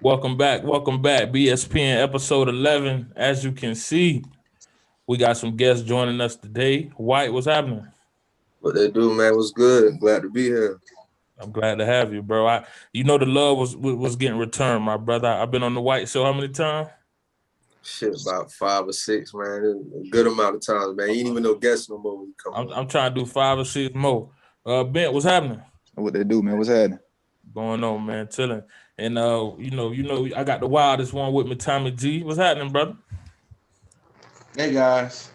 Welcome back. Welcome back. BSPN episode 11. As you can see, we got some guests joining us today. White, what's happening? What they do, man, was good. Glad to be here. I'm glad to have you, bro. You know the love was getting returned, my brother. I've been on the White Show how many times? Shit, about 5 or 6, man. A good amount of times, man. You ain't even no guests no more when you come on. I'm trying to do 5 or 6 more. Bent, what's happening? What they do, man? What's happening? Going on, man, chilling. And I got the wildest one with me, Tommy G. What's happening, brother? Hey guys.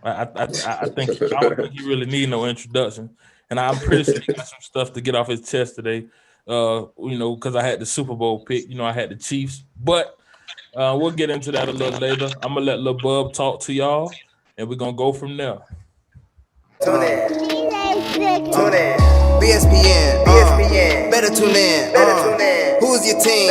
I think I don't think you really need no introduction, and I'm pretty sure he got some stuff to get off his chest today. Because I had the Super Bowl pick. I had the Chiefs, but we'll get into that a little later. I'm gonna let Lil Bub talk to y'all, and we're gonna go from there. Tune in. Tune in. BSPN. BSPN. Better tune in. Better tune in. Who's your team?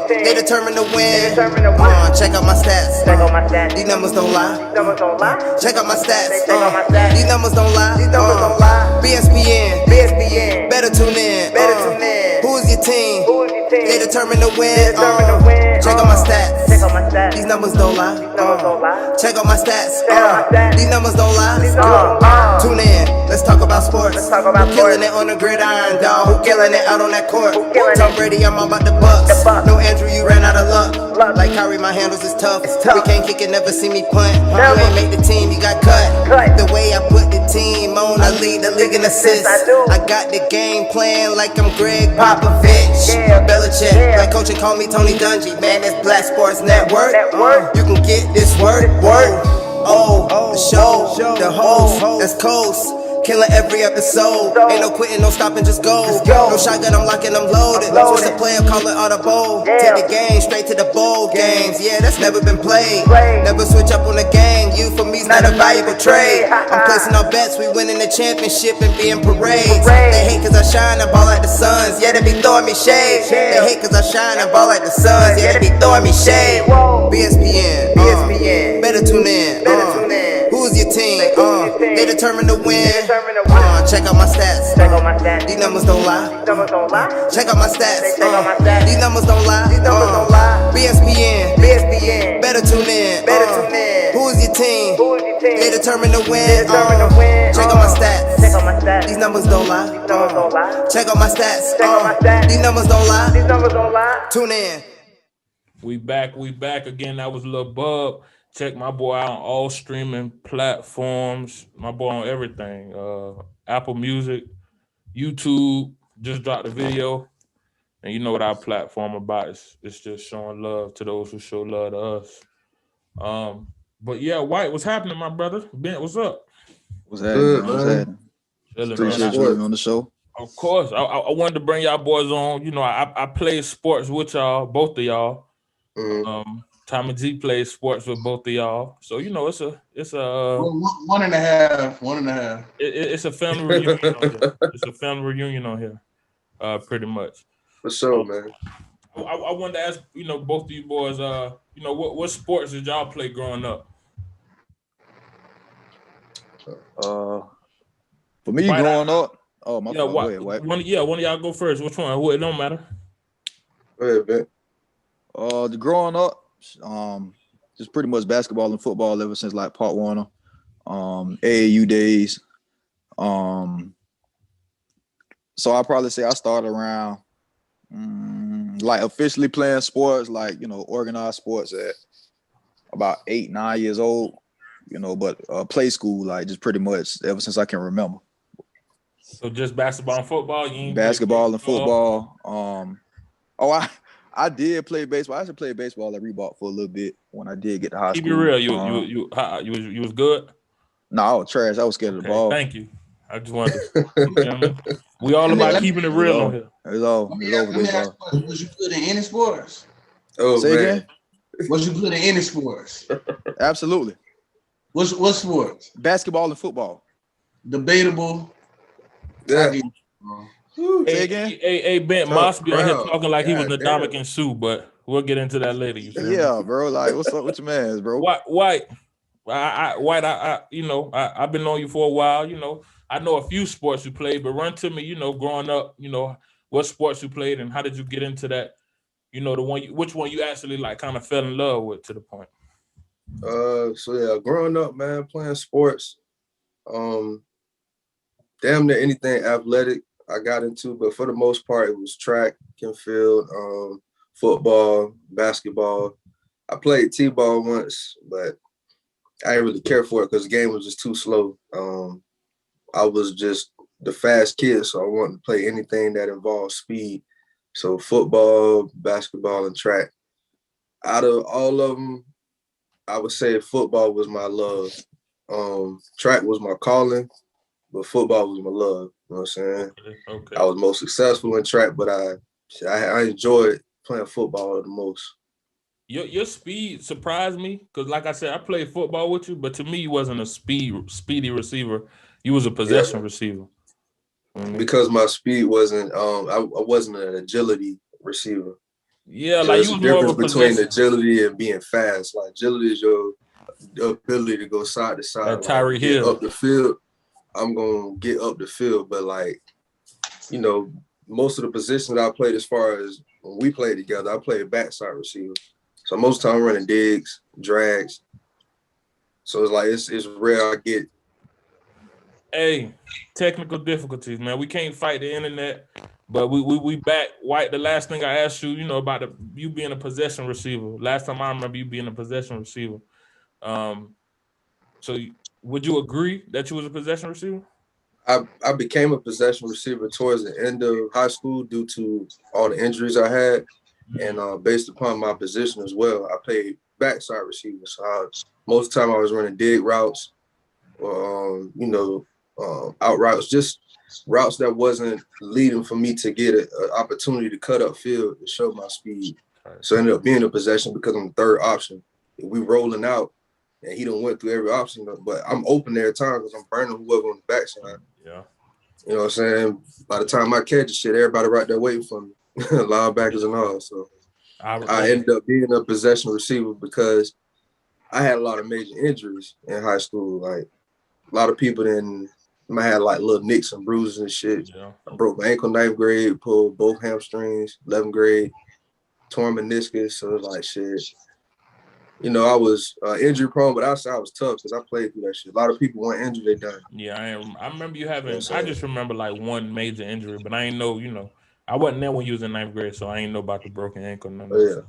They determine to win. Check out my stats. Check out my stats. These numbers don't lie. These numbers don't lie. Check out my stats. Check out my stats. These numbers don't lie. These numbers don't lie. BSPN. BSPN. Better tune in. Better tune in. Who's your team? Who's your team? They determine to win. Check out my stats. Check out my stats. These numbers don't lie. These numbers don't lie. Check out my stats. These numbers don't lie. Tune in. Let's talk about sports. Let's talk about killing it on the gridiron, dog. Who killing it out on that court? Tom Brady, I'm about the Bucks. No Andrew, you ran out of luck. Like Kyrie, my handles is tough. We can't kick it, never see me punt. You ain't make the team, you got cut. The way I put the team on, I lead the league in assists. I got the game plan like I'm Greg Popovich. Belichick, like coach and call me Tony Dungy. Man, it's Black Sports Network. You can get this word. The show, the host, that's Coast. Killing every episode. Ain't no quitting, no stopping, just go. No shotgun, I'm locking, I'm loaded. Switch the player, call it audible. Take the game straight to the bowl games. Yeah, that's never been played. Never switch up on the gang. You for me's not a valuable trade. I'm placing our bets, we winning the championship and being parades. They hate cause I shine, I ball like the Suns. Yeah, they be throwing me shade. They hate cause I shine, I ball like the Suns. Yeah, they be throwing me shade. BSPN, better tune in. Who's your team? They determine to win. Check out my stats. These numbers don't lie. Check out my stats. These numbers don't lie. BSPN. Better tune in. Who's your team? They determine to win. Check out my stats. These numbers don't lie. Check out my stats. These numbers don't lie. Tune in. We back again. That was Lil Bub. Check my boy out on all streaming platforms. My boy on everything. Apple Music, YouTube. Just dropped the video. And you know what our platform about. It's just showing love to those who show love to us. But yeah, White, what's happening, my brother? Bent, what's up? What's happening? What's happening? Appreciate you being on the show. Of course. I wanted to bring y'all boys on. I play sports with y'all, both of y'all. Tommy G plays sports with both of y'all, so it's a one and a half. It's a family reunion on here. It's a family reunion on here, pretty much. For sure, man. I wanted to ask, both of you boys, what sports did y'all play growing up? For me, growing up, my fault. Go ahead, White. One of y'all go first. Which one? It don't matter. Go ahead, man. The growing up. Just pretty much basketball and football ever since like Pop Warner, AAU days. So I probably say I started around like officially playing sports, like organized sports at about 8, 9 years old. But play school, like just pretty much ever since I can remember. So just basketball and football. Basketball and football. I did play baseball. I actually played baseball at Reebok for a little bit when I did get to high school. Keep it real. You was good? No, I was trash. I was scared of the ball. Thank you. I just wanted to. We all about keeping it real on here. It's over baseball. Was you good in any sports? Say again? Was you good in any sports? Absolutely. What sports? Basketball and football. Debatable. Yeah. Say again? Hey, Ben Moss be on here talking like he was Nadamik and Sue, but we'll get into that later. You feel me? Bro. Like, what's up with your mans, bro? White. I've been on you for a while. I know a few sports you played, but run to me. Growing up, what sports you played and how did you get into that You know, which one you actually like kind of fell in love with to the point? So yeah, growing up, man, playing sports, damn near anything athletic I got into, but for the most part, it was track and field, football, basketball. I played t-ball once, but I didn't really care for it because the game was just too slow. I was just the fast kid, so I wanted to play anything that involved speed. So football, basketball, and track. Out of all of them, I would say football was my love. Track was my calling, but football was my love. You know what I'm saying? Okay. I was most successful in track, but I enjoyed playing football the most. Your speed surprised me because, like I said, I played football with you, but to me, you wasn't a speedy receiver. You was a possession receiver. Because my speed wasn't, I wasn't an agility receiver. Yeah, So like there's you a was more of difference a between possession. agility and being fast. Like agility is your ability to go side to side, That Tyree like, get Hill. up the field. I'm gonna get up the field, but like, you know, most of the positions I played as far as when we played together, I played backside receiver. So most of the time I'm running digs, drags. So it's like it's rare I get. Hey, technical difficulties, man. We can't fight the internet, but we back. White. The last thing I asked you, you know, about you being a possession receiver. Last time I remember you being a possession receiver. So would you agree that you was a possession receiver? I became a possession receiver towards the end of high school due to all the injuries I had, and based upon my position as well, I played backside receiver. So most of the time I was running dig routes, or out routes, just routes that wasn't leading for me to get an opportunity to cut up field and show my speed. So I ended up being a possession because I'm the third option. If we rolling out and he done went through every option, but I'm open there at times because I'm burning whoever on the backside. Yeah. You know what I'm saying? By the time I catch the shit, everybody right there waiting for me, linebackers and all. So I ended up being a possession receiver because I had a lot of major injuries in high school. Like a lot of people I had like little nicks and bruises and shit. Yeah. I broke my ankle 9th grade, pulled both hamstrings, 11th grade, torn meniscus. So it was like shit. You know, I was injury prone, but I was tough because I played through that shit. A lot of people weren't injured, they done. Yeah, I am. I remember you having. You know I just remember like one major injury, but I ain't know. You know, I wasn't there when you was in 9th grade, so I ain't know about the broken ankle. None of that stuff.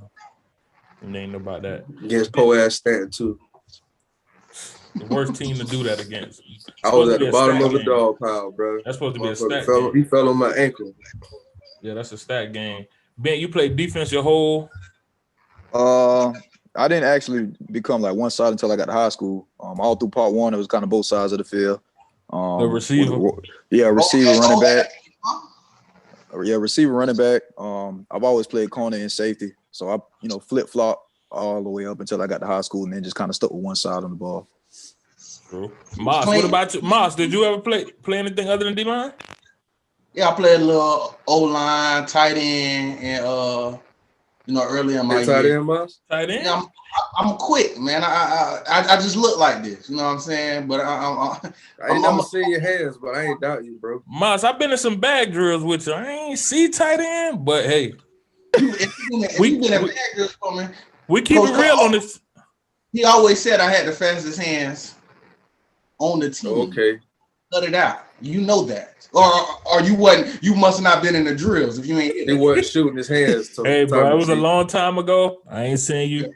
And they ain't know about that. Against Po-ass Stanton too. The worst team to do that against. I was at the bottom of a dog pile, bro. That's supposed to be a stat game. He fell on my ankle. Yeah, that's a stat game. Ben, you played defense your whole. I didn't actually become like one side until I got to high school. All through part one, it was kind of both sides of the field. The receiver. Receiver, running back. Yeah, receiver, running back. I've always played corner and safety, so I flip flop all the way up until I got to high school, and then just kind of stuck with one side on the ball. True. Moss, what about you? Moss, did you ever play anything other than D-line? Yeah, I played a little O-line, tight end, and early in my tight year. end, Moss? Tight end? Yeah, I'm quick, man. I just look like this, you know what I'm saying? But I ain't never seen your hands, but I ain't doubt you, bro. Moss, I've been in some bag drills with you. I ain't see tight end, but hey. We been in bag drills for me. We keep it real on this. He always said I had the fastest hands on the team. Okay. Cut it out. You know that. Or you wasn't. You must not been in the drills if you ain't. He wasn't shooting his hands. Hey, bro, it was a long time ago. I ain't seen you.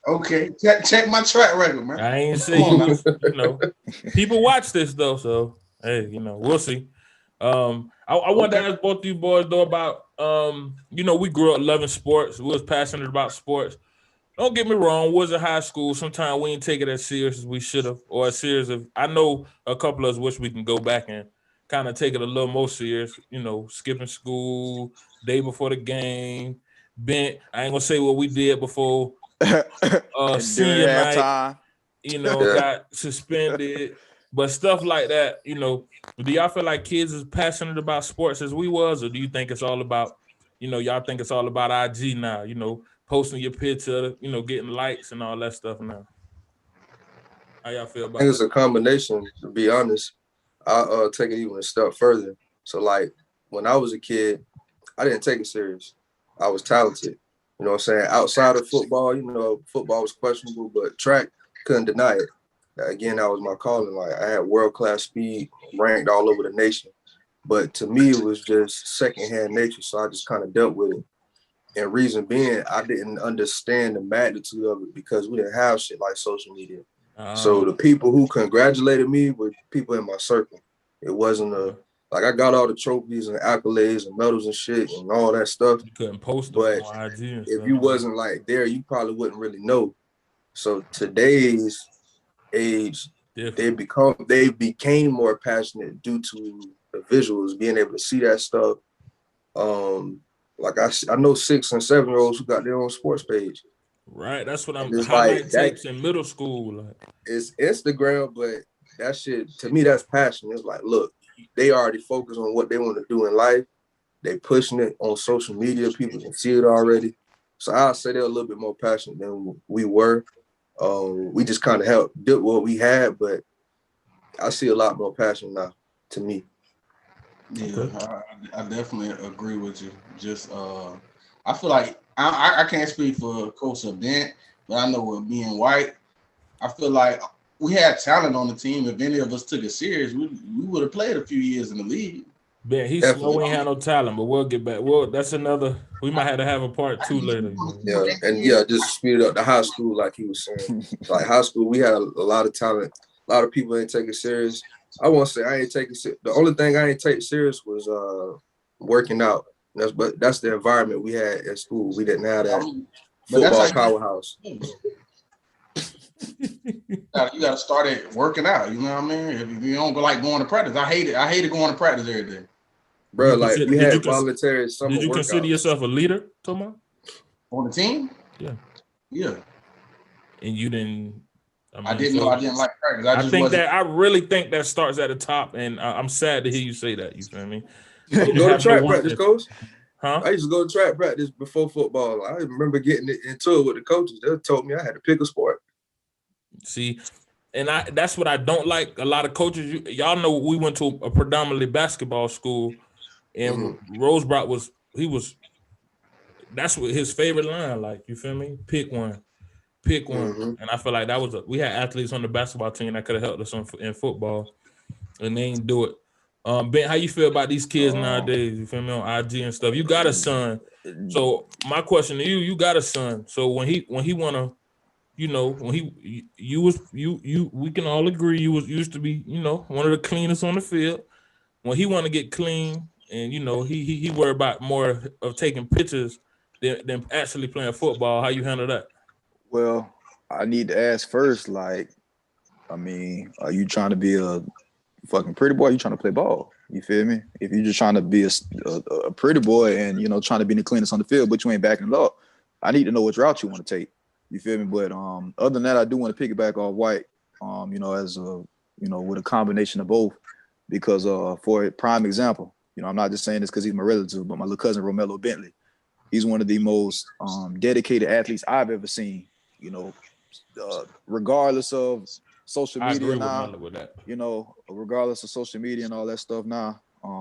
Okay. Check my track record, man. I ain't seen you. You know, people watch this though, so hey, we'll see. I wanted to ask both of you boys though about we grew up loving sports. We was passionate about sports. Don't get me wrong, we was in high school. Sometimes we didn't take it as serious as we should have, or as serious as I know a couple of us wish we can go back and kind of take it a little more serious, skipping school, day before the game, bent. I ain't gonna say what we did before senior night, got suspended, but stuff like that, do y'all feel like kids is passionate about sports as we was, or do you think it's all about, y'all think it's all about IG now, posting your picture, getting likes and all that stuff now? How y'all feel about I think it's a combination, to be honest. I'll take it even a step further. So, like, when I was a kid, I didn't take it serious. I was talented. You know what I'm saying? Outside of football, you know, football was questionable, but track, couldn't deny it. Again, that was my calling. Like I had world-class speed, ranked all over the nation. But to me, it was just secondhand nature. So I just kind of dealt with it. And reason being, I didn't understand the magnitude of it because we didn't have shit like social media. So the people who congratulated me were people in my circle. It wasn't like I got all the trophies and accolades and medals and shit and all that stuff. You couldn't post them But on IG and if stuff. you wasn't like there, you probably wouldn't really know. So today's age, they became more passionate due to the visuals, being able to see that stuff. Like I know 6 and 7-year-olds who got their own sports page. Right, that's what I'm. It's Highlight like tapes in middle school. Like. It's Instagram, but that shit to me that's passion. It's like, look, they already focus on what they want to do in life. They pushing it on social media. People can see it already. So I'll say they're a little bit more passionate than we were. We just kind of helped do what we had, but I see a lot more passion now. To me. Yeah, okay. I definitely agree with you. Just I feel like I can't speak for Coach Bent, but I know with being white, I feel like we had talent on the team. If any of us took it serious, we would have played a few years in the league. Ben, he's slow. We ain't had no talent, but we'll get back. Well, that's another. We might have to have a part 2 later. Yeah, and just to speed it up, the high school, like he was saying, like high school, we had a lot of talent. A lot of people ain't take it serious. I won't say I ain't taking it. The only thing I ain't take serious was working out. That's the environment we had at school. We didn't have that football powerhouse. You got to start it working out. You know what I mean? If you don't like going to practice, I hate it going to practice every day. Bro, like we had voluntary summer Did you consider yourself a leader, Tomo? On the team? Yeah. Yeah. And you didn't. I didn't know I didn't like practice. I really think that starts at the top, and I'm sad to hear you say that. You feel me? Go to track practice, coach. Huh? I used to go to track practice before football. I remember getting into it with the coaches. They told me I had to pick a sport. See, and that's what I don't like. A lot of coaches, y'all know, we went to a predominantly basketball school, and Rosebrock that's what his favorite line. Like, you feel me? Pick one. And I feel like that was we had athletes on the basketball team that could have helped us in football, and they ain't do it. Ben, how you feel about these kids nowadays? You feel me, on IG and stuff? You got a son, so my question to you got a son. So when he wanna, you know, when we can all agree you used to be, you know, one of the cleanest on the field. When he want to get clean, and you know, he worry about more of taking pictures than actually playing football. How you handle that? Well, I need to ask first, like, I mean, are you trying to be a fucking pretty boy? Are you trying to play ball? You feel me? If you're just trying to be a pretty boy and, you know, trying to be the cleanest on the field, but you ain't backing it up, I need to know which route you want to take. You feel me? But other than that, I do want to piggyback off White, you know, as a, you know, with a combination of both, because for a prime example, you know, I'm not just saying this because he's my relative, but my little cousin Romello Bentley, he's one of the most dedicated athletes I've ever seen. You know, regardless of social media now, you know, regardless of social media and all that stuff now,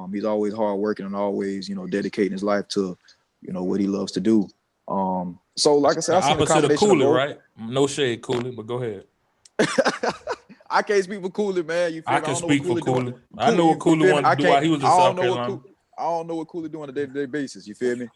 he's always hardworking and always, you know, dedicating his life to, you know, what he loves to do. So like I said, I seen a combination of both. Right? No shade, Cooley, but go ahead. I can't speak for Cooley, man. You feel I can speak for Cooley. I know what Cooley wanted to do while he was in South Carolina. I don't know what Cooley do on a day-to-day basis. You feel me?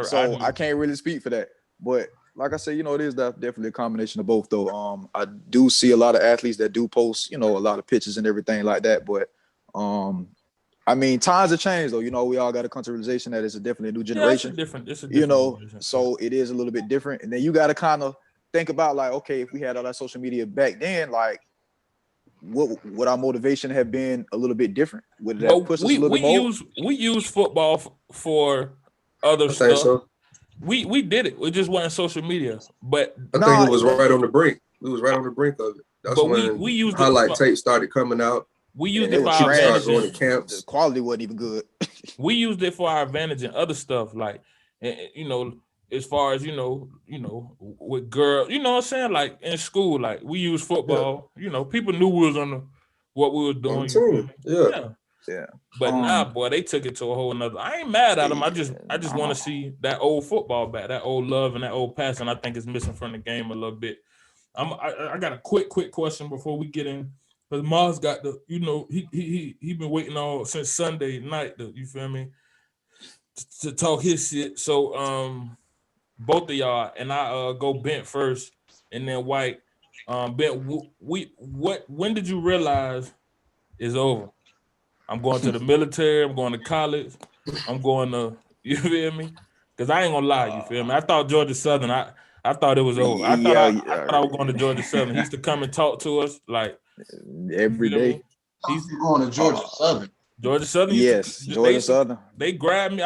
So I can't really speak for that. But like I said, you know, it is definitely a combination of both, though. I do see a lot of athletes that do post, you know, a lot of pictures and everything like that. But I mean, times have changed, though. You know, we all got to come to realization that it's definitely a new generation. It's a different you know, so it is a little bit different. And then you got to kind of think about, like, okay, if we had all that social media back then, like, would our motivation have been a little bit different? Would that push us a little bit more? We use football for other stuff. So. We did it. It just wasn't social media. But I think it was right on the brink. We was right on the brink of it. That's but when we used highlight tape started coming out. We used it for our advantage. Going to camps. The quality wasn't even good. We used it for our advantage and other stuff, like, you know, as far as, you know, with girls, you know what I'm saying? Like in school, like we used football. Yeah. You know, people knew we was on what we were doing. Yeah. Yeah. But nah, boy, they took it to a whole nother. I ain't mad at them. I just want to see that old football back, that old love and that old passion. I think is missing from the game a little bit. I got a quick question before we get in, because Mars got the, he been waiting on since Sunday night. You feel me? To talk his shit. So both of y'all, and I go Bent first, and then White. Bent, when did you realize it's over? I'm going to the military. I'm going to college. I'm going to, you feel me? Because I ain't gonna lie, you feel me? I thought Georgia Southern. I thought it was over. I thought I was going to Georgia Southern. He used to come and talk to us like every day. Me? He's going to Georgia Southern. Georgia Southern. Yes, Georgia Southern. They grabbed me.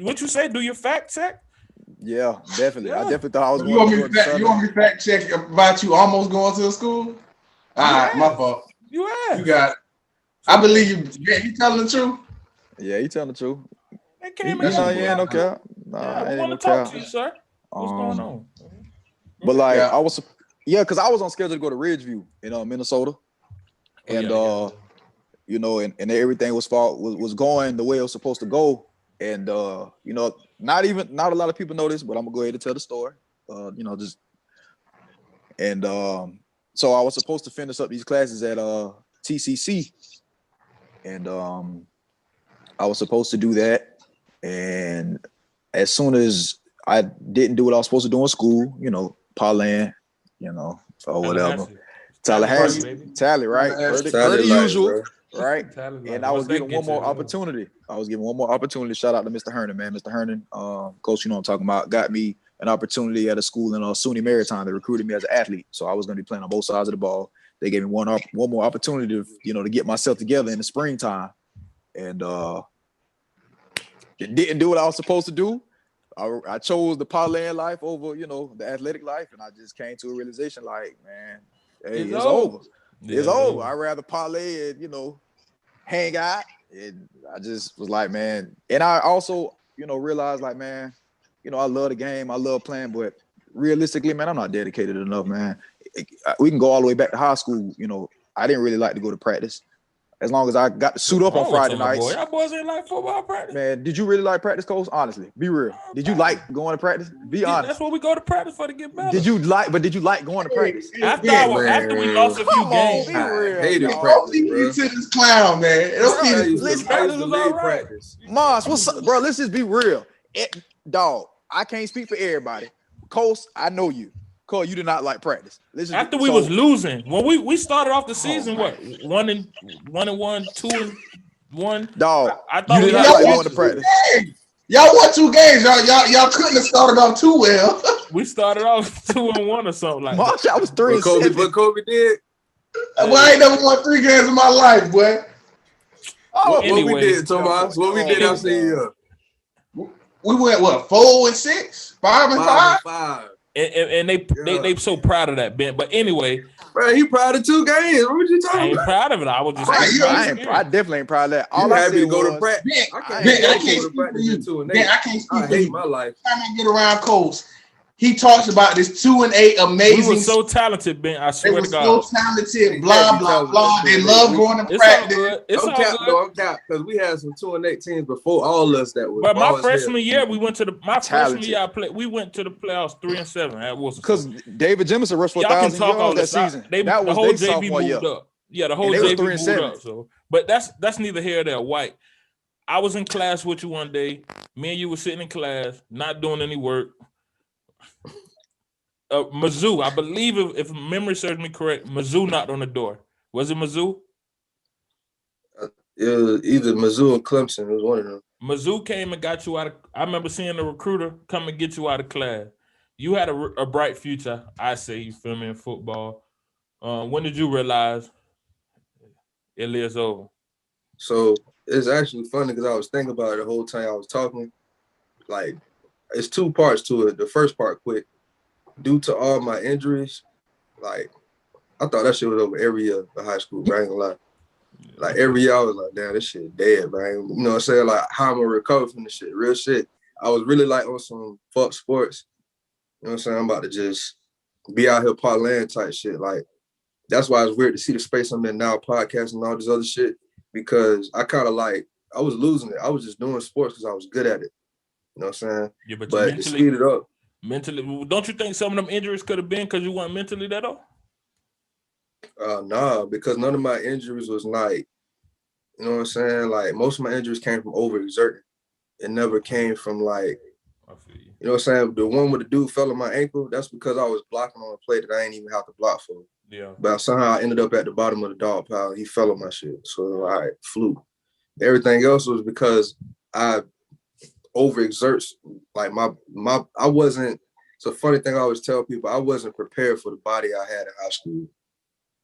What you say? Do your fact check? Yeah, definitely. Yeah. I definitely thought I was going to Georgia Southern. You want me to fact check about you almost going to the school? All right, my fault. You asked. You got it. I believe you. Yeah, you telling the truth? Yeah, he telling the truth. They came in. Yeah, no cap. I want to talk to you, sir. What's going on? But like, I was, because I was on schedule to go to Ridgeview in Minnesota, and you know, and everything was going the way it was supposed to go, and you know, not a lot of people know this, but I'm gonna go ahead and tell the story. You know, just and so I was supposed to finish up these classes at TCC. And I was supposed to do that. And as soon as I didn't do what I was supposed to do in school, you know, parlaying, you know, or whatever. Tallahassee, Tally, right? Per usual, right? And I was given one more opportunity. Shout out to Mr. Hernan, man. Mr. Hernan, coach, you know what I'm talking about, got me an opportunity at a school in SUNY Maritime. They recruited me as an athlete. So I was going to be playing on both sides of the ball. They gave me one more opportunity to, you know, to get myself together in the springtime, and didn't do what I was supposed to do. I chose the parlaying life over, you know, the athletic life, and I just came to a realization, like, man, hey, it's over. Yeah, it's over. I'd rather parlay and, you know, hang out. And I just was like, man, and I also, you know, realized, like, man, you know, I love the game, I love playing, but realistically, man, I'm not dedicated enough, man. We can go all the way back to high school. You know, I didn't really like to go to practice. As long as I got to suit up on Friday nights. Y'all boys ain't like football practice. Man, did you really like practice, Coach? Honestly, be real. Did you like going to practice? Be honest. That's what we go to practice for, to get better. Did you like going to practice? After we lost a few games. Be real. I hated practice, bro. To this clown, man. Practice was all right. Moss, what's up, bro? Let's just be real. Dog, I can't speak for everybody. Coach, I know you. Cole, you did not like practice. After we was losing, when we started off the season, 1-1, 2-1. Dog, I thought you did not like going to practice. Y'all won 2 games. Y'all couldn't have started off too well. We started off 2-1 or something like that. I was 3-7. What Kobe did? Well, I ain't never won 3 games in my life, boy. What we did, Tomas? What we did, I see you. We went 4-6, 5-5. And they so proud of that, Ben. But anyway, bro, he proud of 2 games. What you talking about? I ain't proud of it. I was just I definitely ain't proud of that. All I said to go to practice. I can't go to practice too. I can't speak for you. My life. Time I get around Coach, he talks about this 2-8 amazing. We were so talented, Ben. I swear to God. They were so talented. Blah blah blah. They love going to practice. It's all good. I'm capped because we had some 2-8 teams before all us that was. But my freshman year, we went to the we went to the playoffs 3-7 at Wilson. Because David Jemison rushed for 1,000 yards that season. That was the whole JV moved up. Yeah, the whole JV moved up. So, but that's neither here nor there. White. I was in class with you one day. Me and you were sitting in class, not doing any work. Mizzou, I believe if memory serves me correct, Mizzou knocked on the door. Was it Mizzou? It was either Mizzou or Clemson. It was one of them. Mizzou came and got you out of. I remember seeing the recruiter come and get you out of class. You had a bright future, I say. You feel me, in football. When did you realize it is over? So it's actually funny because I was thinking about it the whole time I was talking. Like, it's 2 parts to it. The first part, quick. Due to all my injuries, like, I thought that shit was over every year in high school, bro. I ain't gonna lie. Like, every year I was like, damn, this shit dead, bro. You know what I'm saying? Like, how I'm gonna recover from this shit? Real shit. I was really like on some fuck sports. You know what I'm saying? I'm about to just be out here parlaying type shit. Like, that's why it's weird to see the space I'm in now, podcasting and all this other shit. because I kind of like I was losing it. I was just doing sports because I was good at it. You know what I'm saying? Yeah, but But to speed it up. Mentally, don't you think some of them injuries could have been because you weren't mentally that old? Nah, because none of my injuries was like, you know what I'm saying? Like most of my injuries came from overexerting. It never came from like, I feel you. you know what I'm saying? The one with the dude fell on my ankle, that's because I was blocking on a play that I ain't even have to block for. Yeah. But somehow I ended up at the bottom of the dog pile. He fell on my shit. So I flew. Everything else was because I overexerts. Like I wasn't, it's a funny thing I always tell people, I wasn't prepared for the body I had in high school.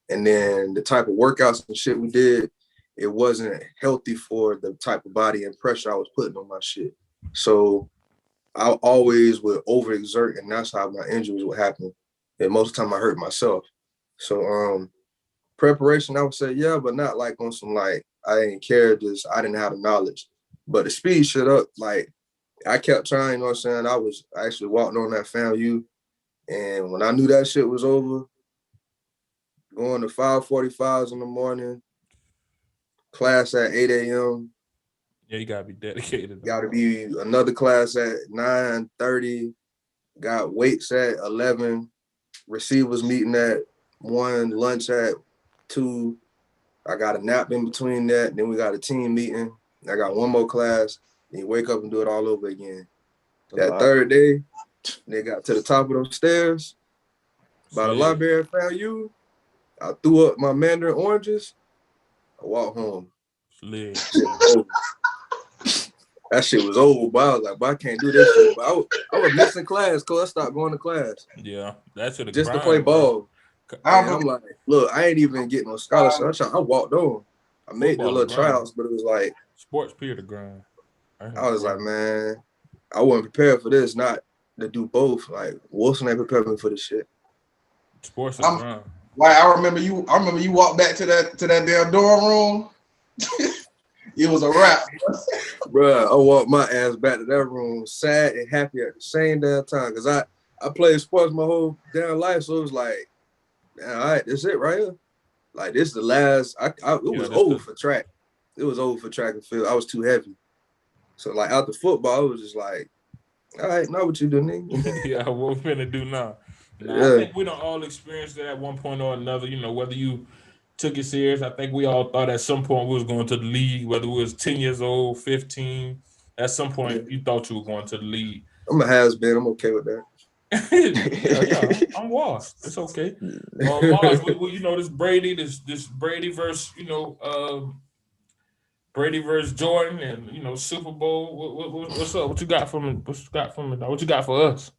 And then the type of workouts and shit we did, it wasn't healthy for the type of body and pressure I was putting on my shit. So I always would overexert, and that's how my injuries would happen. And most of the time I hurt myself. So preparation, I would say, yeah, but not like on some like I didn't care, just I didn't have the knowledge. But the speed shit up, like I kept trying, you know what I'm saying? I actually walked on that FAMU, and when I knew that shit was over, going to 5:45s in the morning, class at 8 a.m. Yeah, you gotta be dedicated. Gotta be another class at 9:30, got weights at 11, receivers meeting at 1, lunch at 2. I got a nap in between that. Then we got a team meeting. I got one more class. Then you wake up and do it all over again. That third day, they got to the top of those stairs by the library. I found you. I threw up my mandarin oranges. I walked home. That shit was over, but I was like, but I can't do this shit. But I was missing class because I stopped going to class. Yeah, that's it. Just to play ball. And I'm like, look, I ain't even getting no scholarship. I walked on. I made the little tryouts, but it was like sports peer to grind. I was like, man, I wasn't prepared for this, not to do both. Like Wilson ain't prepared me for this shit. Sports to grind. Like I remember you walked back to that damn dorm room. It was a wrap. Bruh, I walked my ass back to that room sad and happy at the same damn time. Cause I played sports my whole damn life. So it was like, all right, that's it right here. Like this is the last it was over for track. It was over for track and field. I was too heavy. So like after football, it was just like, all right, know what you do, nigga. Yeah, what we finna do now? Yeah. I think we don't all experience that at one point or another, you know, whether you took it serious. I think we all thought at some point we was going to the league, whether we was 10 years old, 15. At some point, you thought you were going to the league. I'm a has-been. I'm okay with that. yeah, I'm washed. It's okay. Mars, you know, this Brady versus, you know, Brady versus Jordan and, you know, Super Bowl. What's up? What you got from it? What you got for us?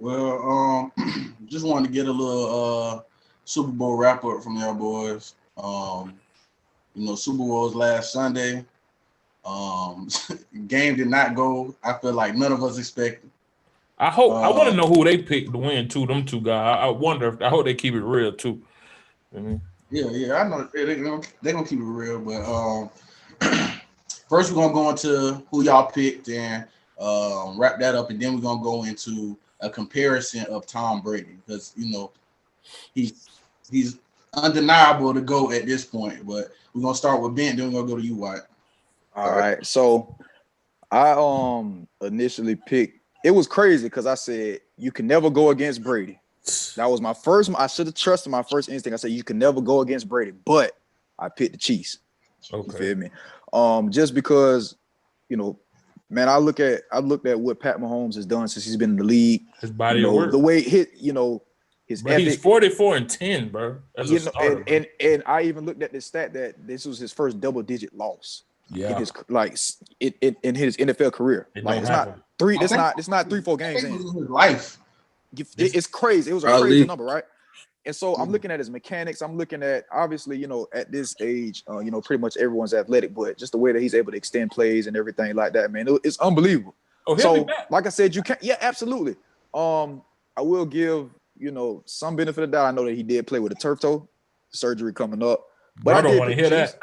Well, just wanted to get a little Super Bowl wrap up from y'all boys. You know, Super Bowl was last Sunday. Game did not go. I feel like none of us expected. I hope. I want to know who they picked to win too. Them two guys. I wonder if. I hope they keep it real too. Yeah. I know they're gonna keep it real. But first we're gonna go into who y'all picked and wrap that up, and then we're gonna go into a comparison of Tom Brady because you know he's undeniable to go at this point. But we're gonna start with Ben, then we're gonna go to you, White. All right. So I initially picked. It was crazy because I said you can never go against Brady. That was my first. I should have trusted my first instinct. I said you can never go against Brady, but I picked the Chiefs. Okay. You feel me? Just because, you know, man, I looked at what Pat Mahomes has done since he's been in the league. His body of work, the way his ethic. He's 44-10, bro. As a starter, and I even looked at the stat that this was his first double-digit loss. Yeah, in his in his NFL career. It's not 3-4 games in his life. It's crazy. It was a crazy number, right? And so I'm looking at his mechanics. I'm looking at obviously, you know, at this age, you know, pretty much everyone's athletic, but just the way that he's able to extend plays and everything like that, man, it's unbelievable. So, like I said, you can't. Yeah, absolutely. I will give, you know, some benefit of doubt. I know that he did play with a turf toe surgery coming up, but I don't want to hear that.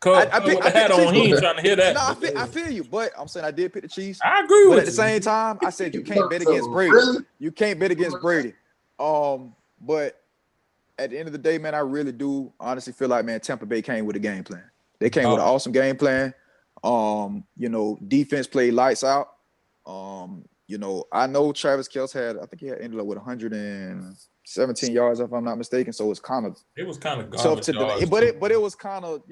I picked the hat on. He ain't trying to hear that. No, I feel you, but I'm saying I did pick the Chiefs. I agree with you. But at the same time, I said you can't bet against Brady. You can't bet against Brady. But at the end of the day, man, I really do honestly feel like, man, Tampa Bay came with a game plan. They came with an awesome game plan. Defense played lights out. I know Travis Kelce I think he ended up with 117 yards, if I'm not mistaken. So it's kind of tough to deny. But it was kind of,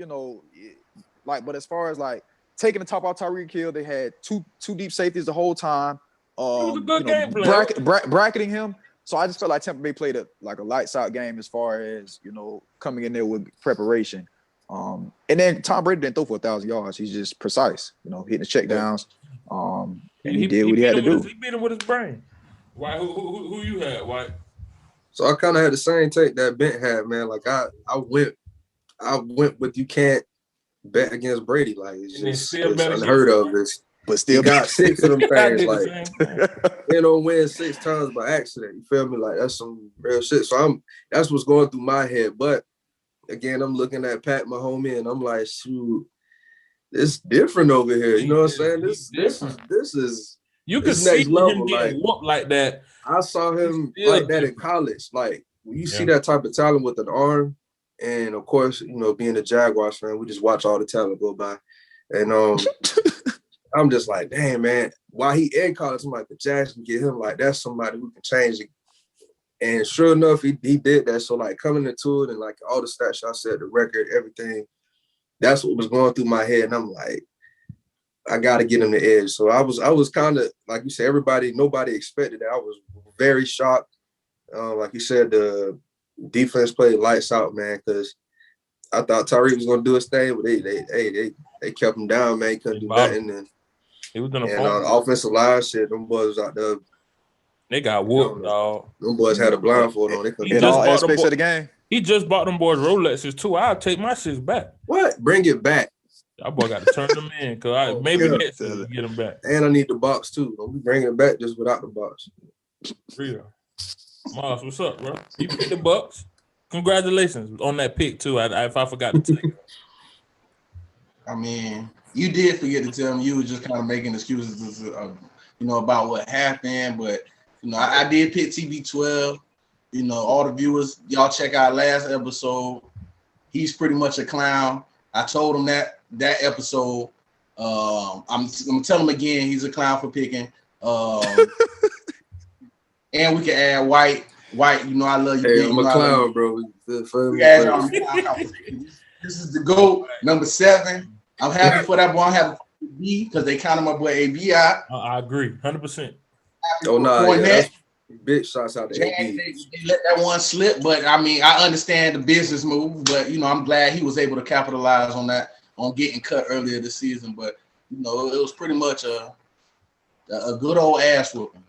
but as far as like taking the top off Tyreek Hill, they had two deep safeties the whole time. It was a good game plan. Bracketing him. So I just felt like Tampa Bay played a lights out game as far as, coming in there with preparation. And then Tom Brady didn't throw for 1,000 yards. He's just precise, hitting the check downs. And he did what he had to do. He beat him with his brain. Why? Who you had? Why? So I kind of had the same take that Bent had, man. Like I went with you can't bet against Brady. Like it's unheard of. But still got 6 of them things. Like they don't win 6 times by accident. You feel me? Like that's some real shit. So that's what's going through my head. But again, I'm looking at Pat Mahomes and I'm like, shoot, it's different over here. You know what I'm saying? This is you can see him getting whooped like that. I saw him like that in college. Like when you see that type of talent with an arm, and of course, being a Jaguars fan, we just watch all the talent go by. And I'm just like, damn, man, while he in college, I'm like, the Jags can get him, like, that's somebody who can change it. And sure enough, he did that. So, like, coming into it and, like, all the stats y'all said, the record, everything, that's what was going through my head. And I'm like, I got to get him the edge. So I was kind of, like you said, nobody expected that. I was very shocked. Like you said, the defense played lights out, man, because I thought Tyreek was going to do his thing, but they kept him down, man. He couldn't do nothing. And he was on the offensive line shit, them boys was out there. They got whooped, dog. Them boys had a blindfold on. They couldn't in all aspects of the game. He just bought them boys Rolexes too. I'll take my shit back. What? Bring it back. That boy got to turn them in because maybe next season get them back. And I need the box too. Don't be bringing it back just without the box. Real. Mars, what's up, bro? You picked the Bucks. Congratulations on that pick too. If I forgot to take it. I mean, you did forget to tell me you were just kind of making excuses, about what happened. But I did pick TB12. All the viewers, y'all check out last episode. He's pretty much a clown. I told him that episode. I'm telling him again, he's a clown for picking. And we can add White. White, I love you. Hey, I'm a clown, bro. This is the GOAT, number 7. I'm happy for that boy. I'm happy for B because they counted my boy AB out. I agree, 100%. Oh no, big shots out to AB. They let that one slip, but I mean, I understand the business move, but I'm glad he was able to capitalize on that, on getting cut earlier this season. But it was pretty much a good old ass whooping.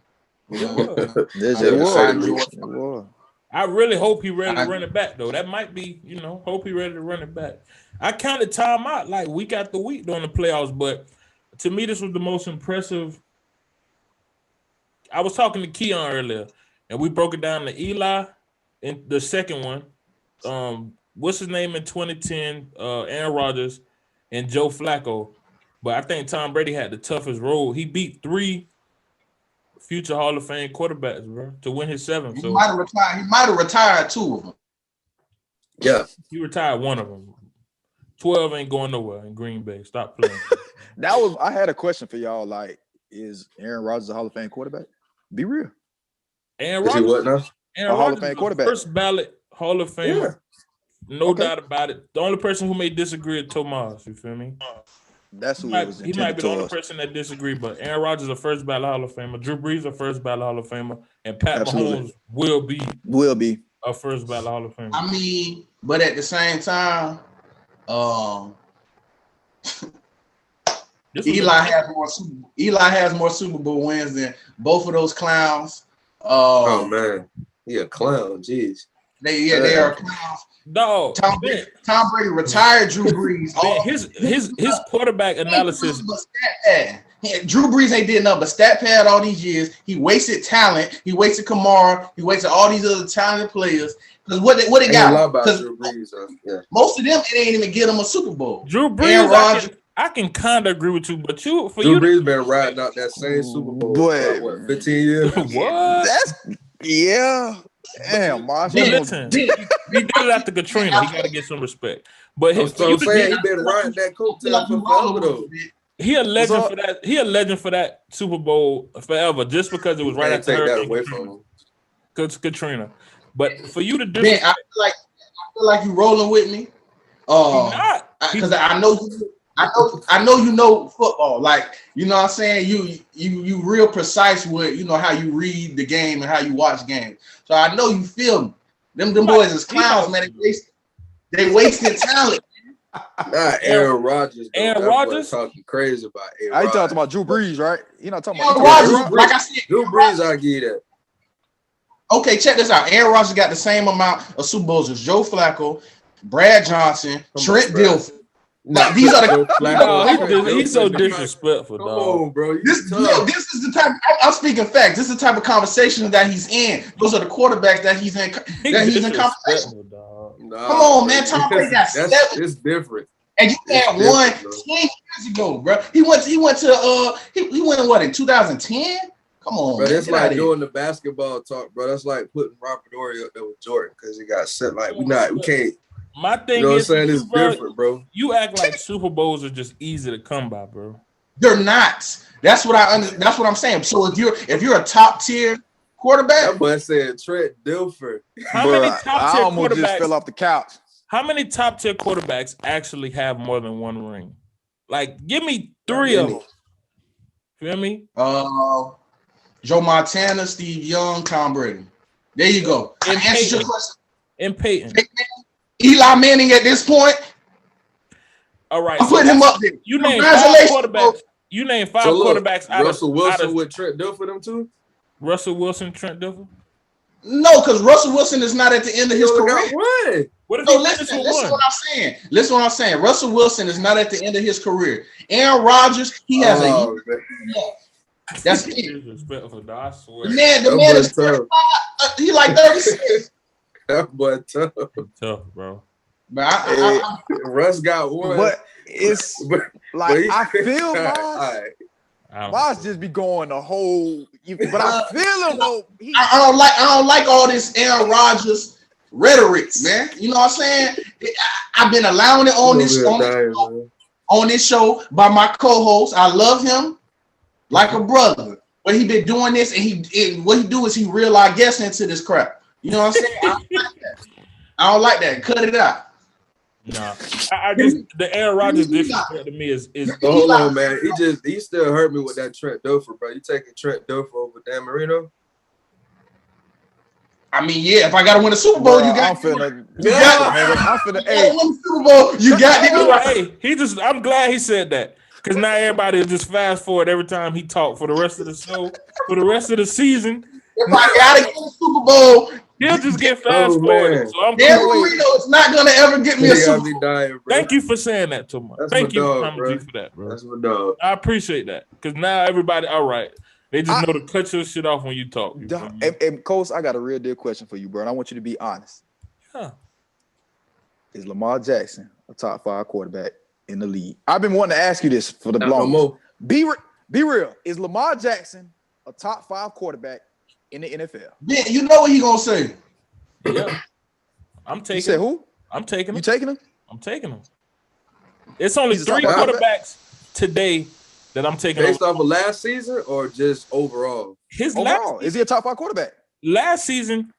I really hope he ready to run it back though. That might be, hope he ready to run it back. I counted time out like week after week during the playoffs, but to me this was the most impressive. I was talking to Keon earlier, and we broke it down to Eli in the second one. What's his name in 2010? Aaron Rodgers and Joe Flacco. But I think Tom Brady had the toughest road. He beat 3 future Hall of Fame quarterbacks, bro, to win his 7th. He might have retired 2 of them. Yeah. He retired 1 of them. 12 ain't going nowhere in Green Bay. Stop playing. I had a question for y'all. Like, is Aaron Rodgers a Hall of Fame quarterback? Be real. Aaron Rodgers, what now? Aaron Hall of Rodgers Fame is quarterback. First ballot Hall of Famer. Yeah. No doubt about it. The only person who may disagree is Tomas. You feel me? That's who he might be the only person that disagree, but Aaron Rodgers is a first ballot Hall of Famer. Drew Brees is a first ballot Hall of Famer, and Pat Mahomes will be a first ballot Hall of Famer. I mean, but at the same time, Eli has more Super Bowl wins than both of those clowns. Oh man, he a clown. Jeez. They are clowns. Dog, Tom Brady retired Drew Brees. His quarterback analysis. Drew Brees ain't did nothing but stat pad all these years. He wasted talent. He wasted Kamara. He wasted all these other talented players. Because what they got? Because most of them, it ain't even get them a Super Bowl. Drew Brees, I can kind of agree with you, but Drew Brees been riding out that same Super Bowl for 15 years. What? Yeah. Damn, Marsh. But listen, he did it after Katrina. He got to get some respect. But I'm saying he been riding that coattail for forever though. he a legend for that. He a legend for that Super Bowl forever, just because it was right after Hurricane Katrina. But for you to do, Ben, I feel like you rolling with me. Because I know you know football. Like, you know what I'm saying? You real precise with, you know, how you read the game and how you watch games. So I know you feel me. Them boys is clowns, man. They wasting talent. Not Aaron Rodgers. Aaron Rodgers talking crazy about Aaron I Rodgers. talking about Drew Brees, right? You not talking Aaron about Rodgers. Like I said, Drew Brees, I give you that. Okay, check this out. Aaron Rodgers got the same amount of Super Bowls as Joe Flacco, Brad Johnson, Trent Dilfer. Like, these are the he's so disrespectful, dog. Come on, bro. This is the type. I'm speaking facts. This is the type of conversation that he's in. Those are the quarterbers that he's in. He's in conversation. Nah, come on, man. Tom Brady got 7. It's different. And you had one 10 years ago, bro. He went to he went what in 2010? Come on, bro. Man. That's like doing the basketball talk, bro. That's like putting Robert Ory up there with Jordan because he got set. Like we can't. My thing you know is, what I'm saying? It's different, bro. You act like Super Bowls are just easy to come by, bro. They're not. That's what I'm saying. So if you're a top tier quarterback, that boy said Trent Dilfer. How many top tier quarterbacks just fell off the couch? How many top tier quarterbacks actually have more than one ring? Like, give me 3 of them. Feel me? Joe Montana, Steve Young, Tom Brady. There you go. And answer your question. And Peyton. Eli Manning at this point. All right. I'm putting him up there. You name 5 quarterbacks. You name 5 quarterbacks out Russell of Wilson with Trent Dilfer them too? Russell Wilson, Trent Dilfer? No, because Russell Wilson is not at the end of his career. What if listen what I'm saying. Listen what I'm saying. Russell Wilson is not at the end of his career. Aaron Rodgers, he has a year. That's it. Disrespectful, I swear. The man is 35. He like 36. That boy tough. Tough, bro. But Russ got one. But it's I feel Moss just be going the whole. But I feel him though. I don't like all this Aaron Rodgers rhetoric, man. You know what I'm saying? I've been allowing it on this show by my co-host. I love him like a brother, but he been doing this, and what he do is he reel our guests into this crap. You know what I'm saying? I don't like that. Cut it out. Nah, I just the Aaron Rodgers disrespect to me is. Hold on, man. He still hurt me with that Trent Dilfer, bro. You taking Trent Dilfer over Dan Marino? I mean, yeah. If I gotta win a Super Bowl, you got. I'm finna win the Super Bowl. You got it. Hey, I'm glad he said that. Because now everybody just fast forward every time he talk for the rest of the show, for the rest of the season. If I gotta get a Super Bowl, he'll just get fast forward. So Dan Marino is not gonna ever get me a Super Bowl. Dying, thank you for saying that, Tomo. Thank you, dog, for that, bro. That's my dog. I appreciate that. Because now everybody, all right. They just know to cut your shit off when you talk. And Coach, I got a real deal question for you, bro. And I want you to be honest. Yeah. Is Lamar Jackson a top 5 quarterback in the league? I've been wanting to ask you this for the longest. Be real. Is Lamar Jackson a top 5 quarterback in the NFL? Yeah, you know what he gonna say. Yeah. I'm taking. You said who? I'm taking him. You taking him? I'm taking him. It's only 3 quarterbacks today that I'm taking. Based off of last season or just overall? Overall. Is he a top 5 quarterback? Last season,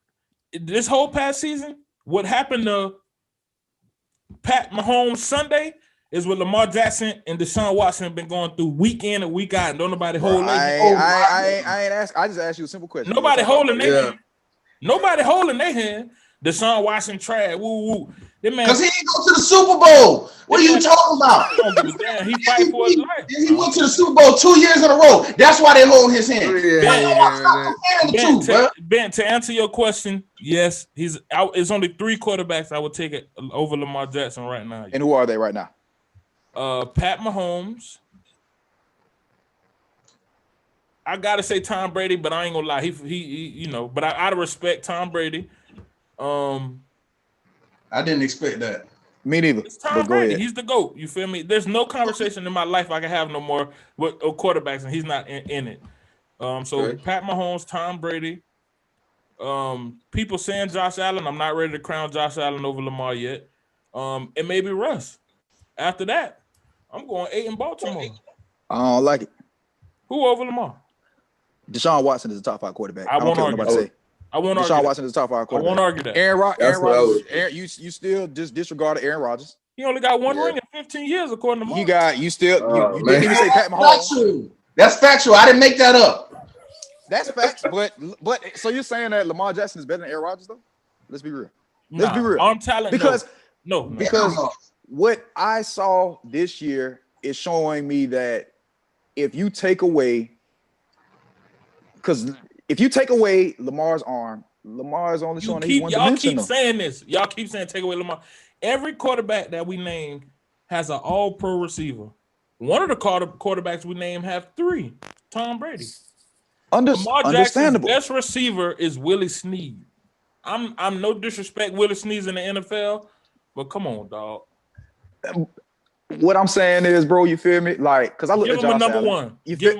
this whole past season, what happened to Pat Mahomes Sunday is what Lamar Jackson and Deshaun Watson have been going through week in and week out, and don't nobody hold I ain't ask. I just asked you a simple question. Nobody holding their hand. Nobody holding their hand. Deshaun Watson tried. Woo woo. Because he didn't go to the Super Bowl. What are you talking about? He fight for his life. He went to the Super Bowl 2 years in a row. That's why they hold his hand. Ben, to answer your question, yes, it's only 3 quarterbacks I would take it over Lamar Jackson right now. And who are they right now? Pat Mahomes. I gotta say Tom Brady, but I ain't gonna lie. He but out of respect, Tom Brady. I didn't expect that. Me neither. It's Tom Brady. He's the GOAT. You feel me? There's no conversation in my life I can have no more with quarterbacks, and he's not in it. So Pat Mahomes, Tom Brady, People saying Josh Allen. I'm not ready to crown Josh Allen over Lamar yet. It may be Russ. After that, I'm going 8 in Baltimore. I don't like it. Who over Lamar? Deshaun Watson is a top 5 quarterback. I I don't won't care what argue nobody say. I won't argue Deshaun that. Watson is a top 5 I quarterback. won't argue that. Aaron That's what I Rodgers. would- You still just disregarded Aaron Rodgers. He only got one Yeah. ring in 15 years, according to Mark. You got you still Oh, you man. didn't even say Pat That's Mahomes. factual. That's factual. I didn't make that up. That's facts. But so you're saying that Lamar Jackson is better than Aaron Rodgers though? Let's be real. Let's be real. On talent, Because no. what I saw this year is showing me that if you take away, because if you take away Lamar's arm, Lamar is only showing that he's one Y'all keep dimensional. saying this. Y'all keep saying take away Lamar. Every quarterback that we named has an all-pro receiver. One of the quarterbacks we named have 3. Tom Brady. Lamar Jackson's Understandable. best receiver is Willie Snead. I'm no disrespect Willie Snead's in the NFL, but come on, dog. What I'm saying is, bro, you feel me? Like, because I look Give at him a Josh number Allen. one. You Give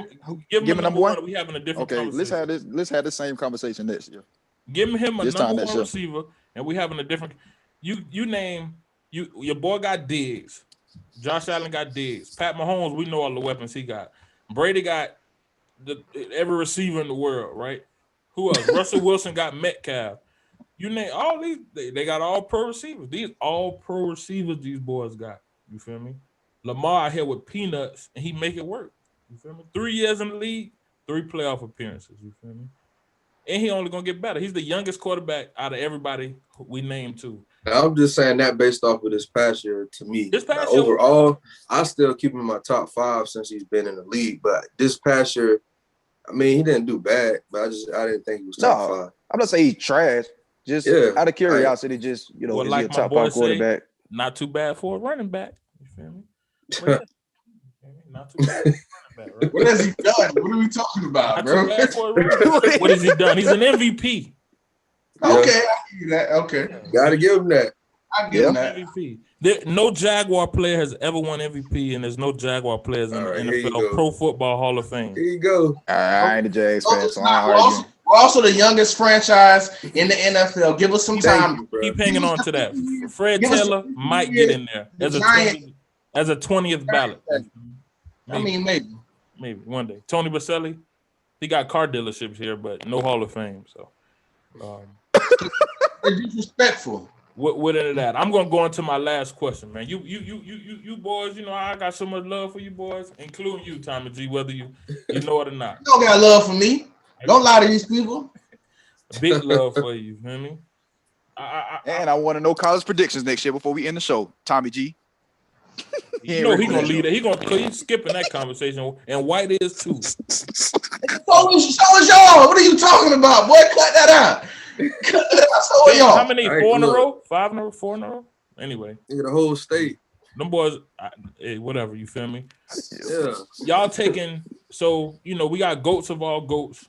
feel, him a number one. We having a different okay, conversation. let's have the same conversation next year. Give him a This time number next one year. receiver, and we having a different. You name your boy got Diggs. Josh Allen got Diggs. Pat Mahomes, we know all the weapons he got. Brady got every receiver in the world, right? Who else? Russell Wilson got Metcalf. You name all these. They got all pro receivers. These all pro receivers these boys got. You feel me? Lamar out here with peanuts, and he make it work. You feel me? 3 years in the league, 3 playoff appearances. You feel me? And he only gonna get better. He's the youngest quarterback out of everybody we named too. I'm just saying that based off of this past year to me. This past Now, year, overall, I still keep him in my top 5 since he's been in the league. But this past year, I mean, he didn't do bad, but I didn't think he was top 5. I'm not saying he's trash. Just out of curiosity, just is well, he like a my top boy 5 quarterback? not too bad for a running back. You feel me? Well, not too bad for a running back, right? What has he done? What are we talking about, Not bro? too bad for a running back. What has he done? He's an MVP. Okay, I give you that. Okay, Gotta give him that. I give him that. MVP. No Jaguar player has ever won MVP, and there's no Jaguar players in the NFL Pro Football Hall of Fame. Here you go. I ain't a Jags fan, so I'm arguing. We're also the youngest franchise in the NFL. Give us some time. Keep hanging on to that. Fred Taylor might get in there as a 20th ballot. I mean, maybe one day. Tony Baselli, he got car dealerships here, but no Hall of Fame. So, they're disrespectful. What into that? I'm gonna go into my last question, man. You boys, I got so much love for you boys, including you, Tommy G, whether you know it or not. You don't got love for me. Don't lie to these people. Big love for you, feel me? I want to know college predictions next year before we end the show, Tommy G. He gonna lead it. He's skipping that conversation, and White is too. So is y'all. What are you talking about, boy? Cut that out. So y'all. How many? 4 in a row? 5 in a row? 4 in a row? Anyway, the whole state. Them boys, hey, whatever. You feel me? Yeah. Y'all taking. So we got goats of all goats.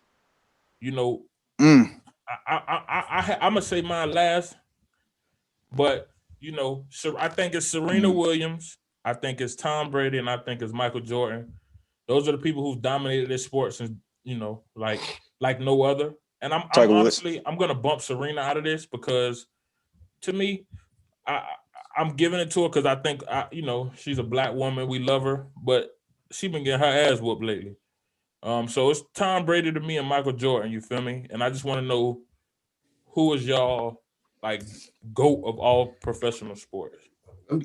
I'm gonna say mine last, but I think it's Serena Williams, I think it's Tom Brady, and I think it's Michael Jordan. Those are the people who've dominated this sport since like no other. And I'm honestly gonna bump Serena out of this because to me, I'm giving it to her because I think she's a black woman. We love her, but she been getting her ass whooped lately. So it's Tom Brady to me and Michael Jordan, you feel me? And I just want to know who is y'all like GOAT of all professional sports.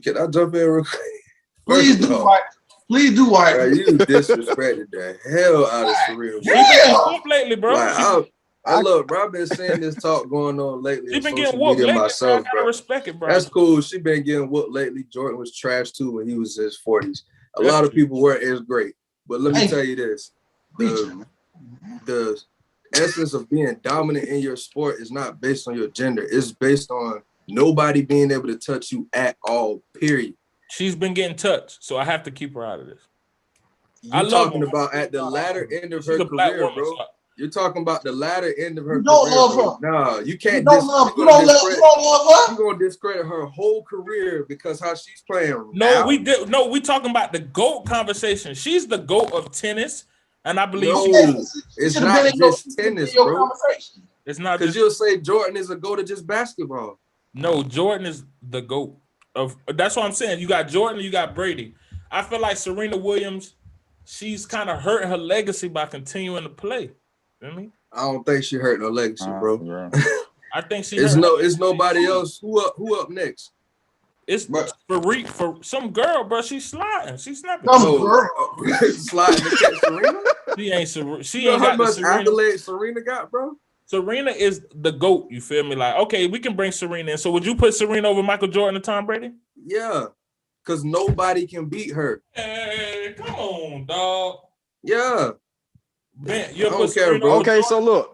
Can I jump in real quick? Please do, White. Please do, White. Bro, you disrespected the hell out of Serena. She been getting whooped lately, bro. Look, bro, I've been seeing this talk going on lately. She been getting whooped lately, myself, bro. I gotta respect it, bro. That's cool. She been getting whooped lately. Jordan was trash too when he was in his 40s. A lot of people weren't as great. But let me tell you this. The essence of being dominant in your sport is not based on your gender. It's based on nobody being able to touch you at all, period. She's been getting touched, so I have to keep her out of this. You're talking about at the latter end of her career, bro. You're talking about the latter end of her career. Don't love her. Nah, you can't. You don't love her. You're gonna discredit her whole career because how she's playing. No, we did. No, we talking about the GOAT conversation. She's the GOAT of tennis, and I believe it's not just tennis, bro. It's not because you'll say Jordan is a GOAT of just basketball. No, Jordan is the GOAT of. That's what I'm saying. You got Jordan, you got Brady. I feel like Serena Williams, she's kind of hurting her legacy by continuing to play. You know I mean? I don't think she hurt no legacy, bro. I think she. It's nobody else. Who up next? It's for some girl, bro. She's sliding. She's snapping. Some girl sliding to catch Serena. She ain't. She you know ain't how got much the Serena. accolades Serena got, bro. Serena is the GOAT. You feel me? Like, okay, we can bring Serena in. So, would you put Serena over Michael Jordan and Tom Brady? Yeah, because nobody can beat her. Hey, come on, dog. Yeah. Man, I don't care, bro. Okay, so look.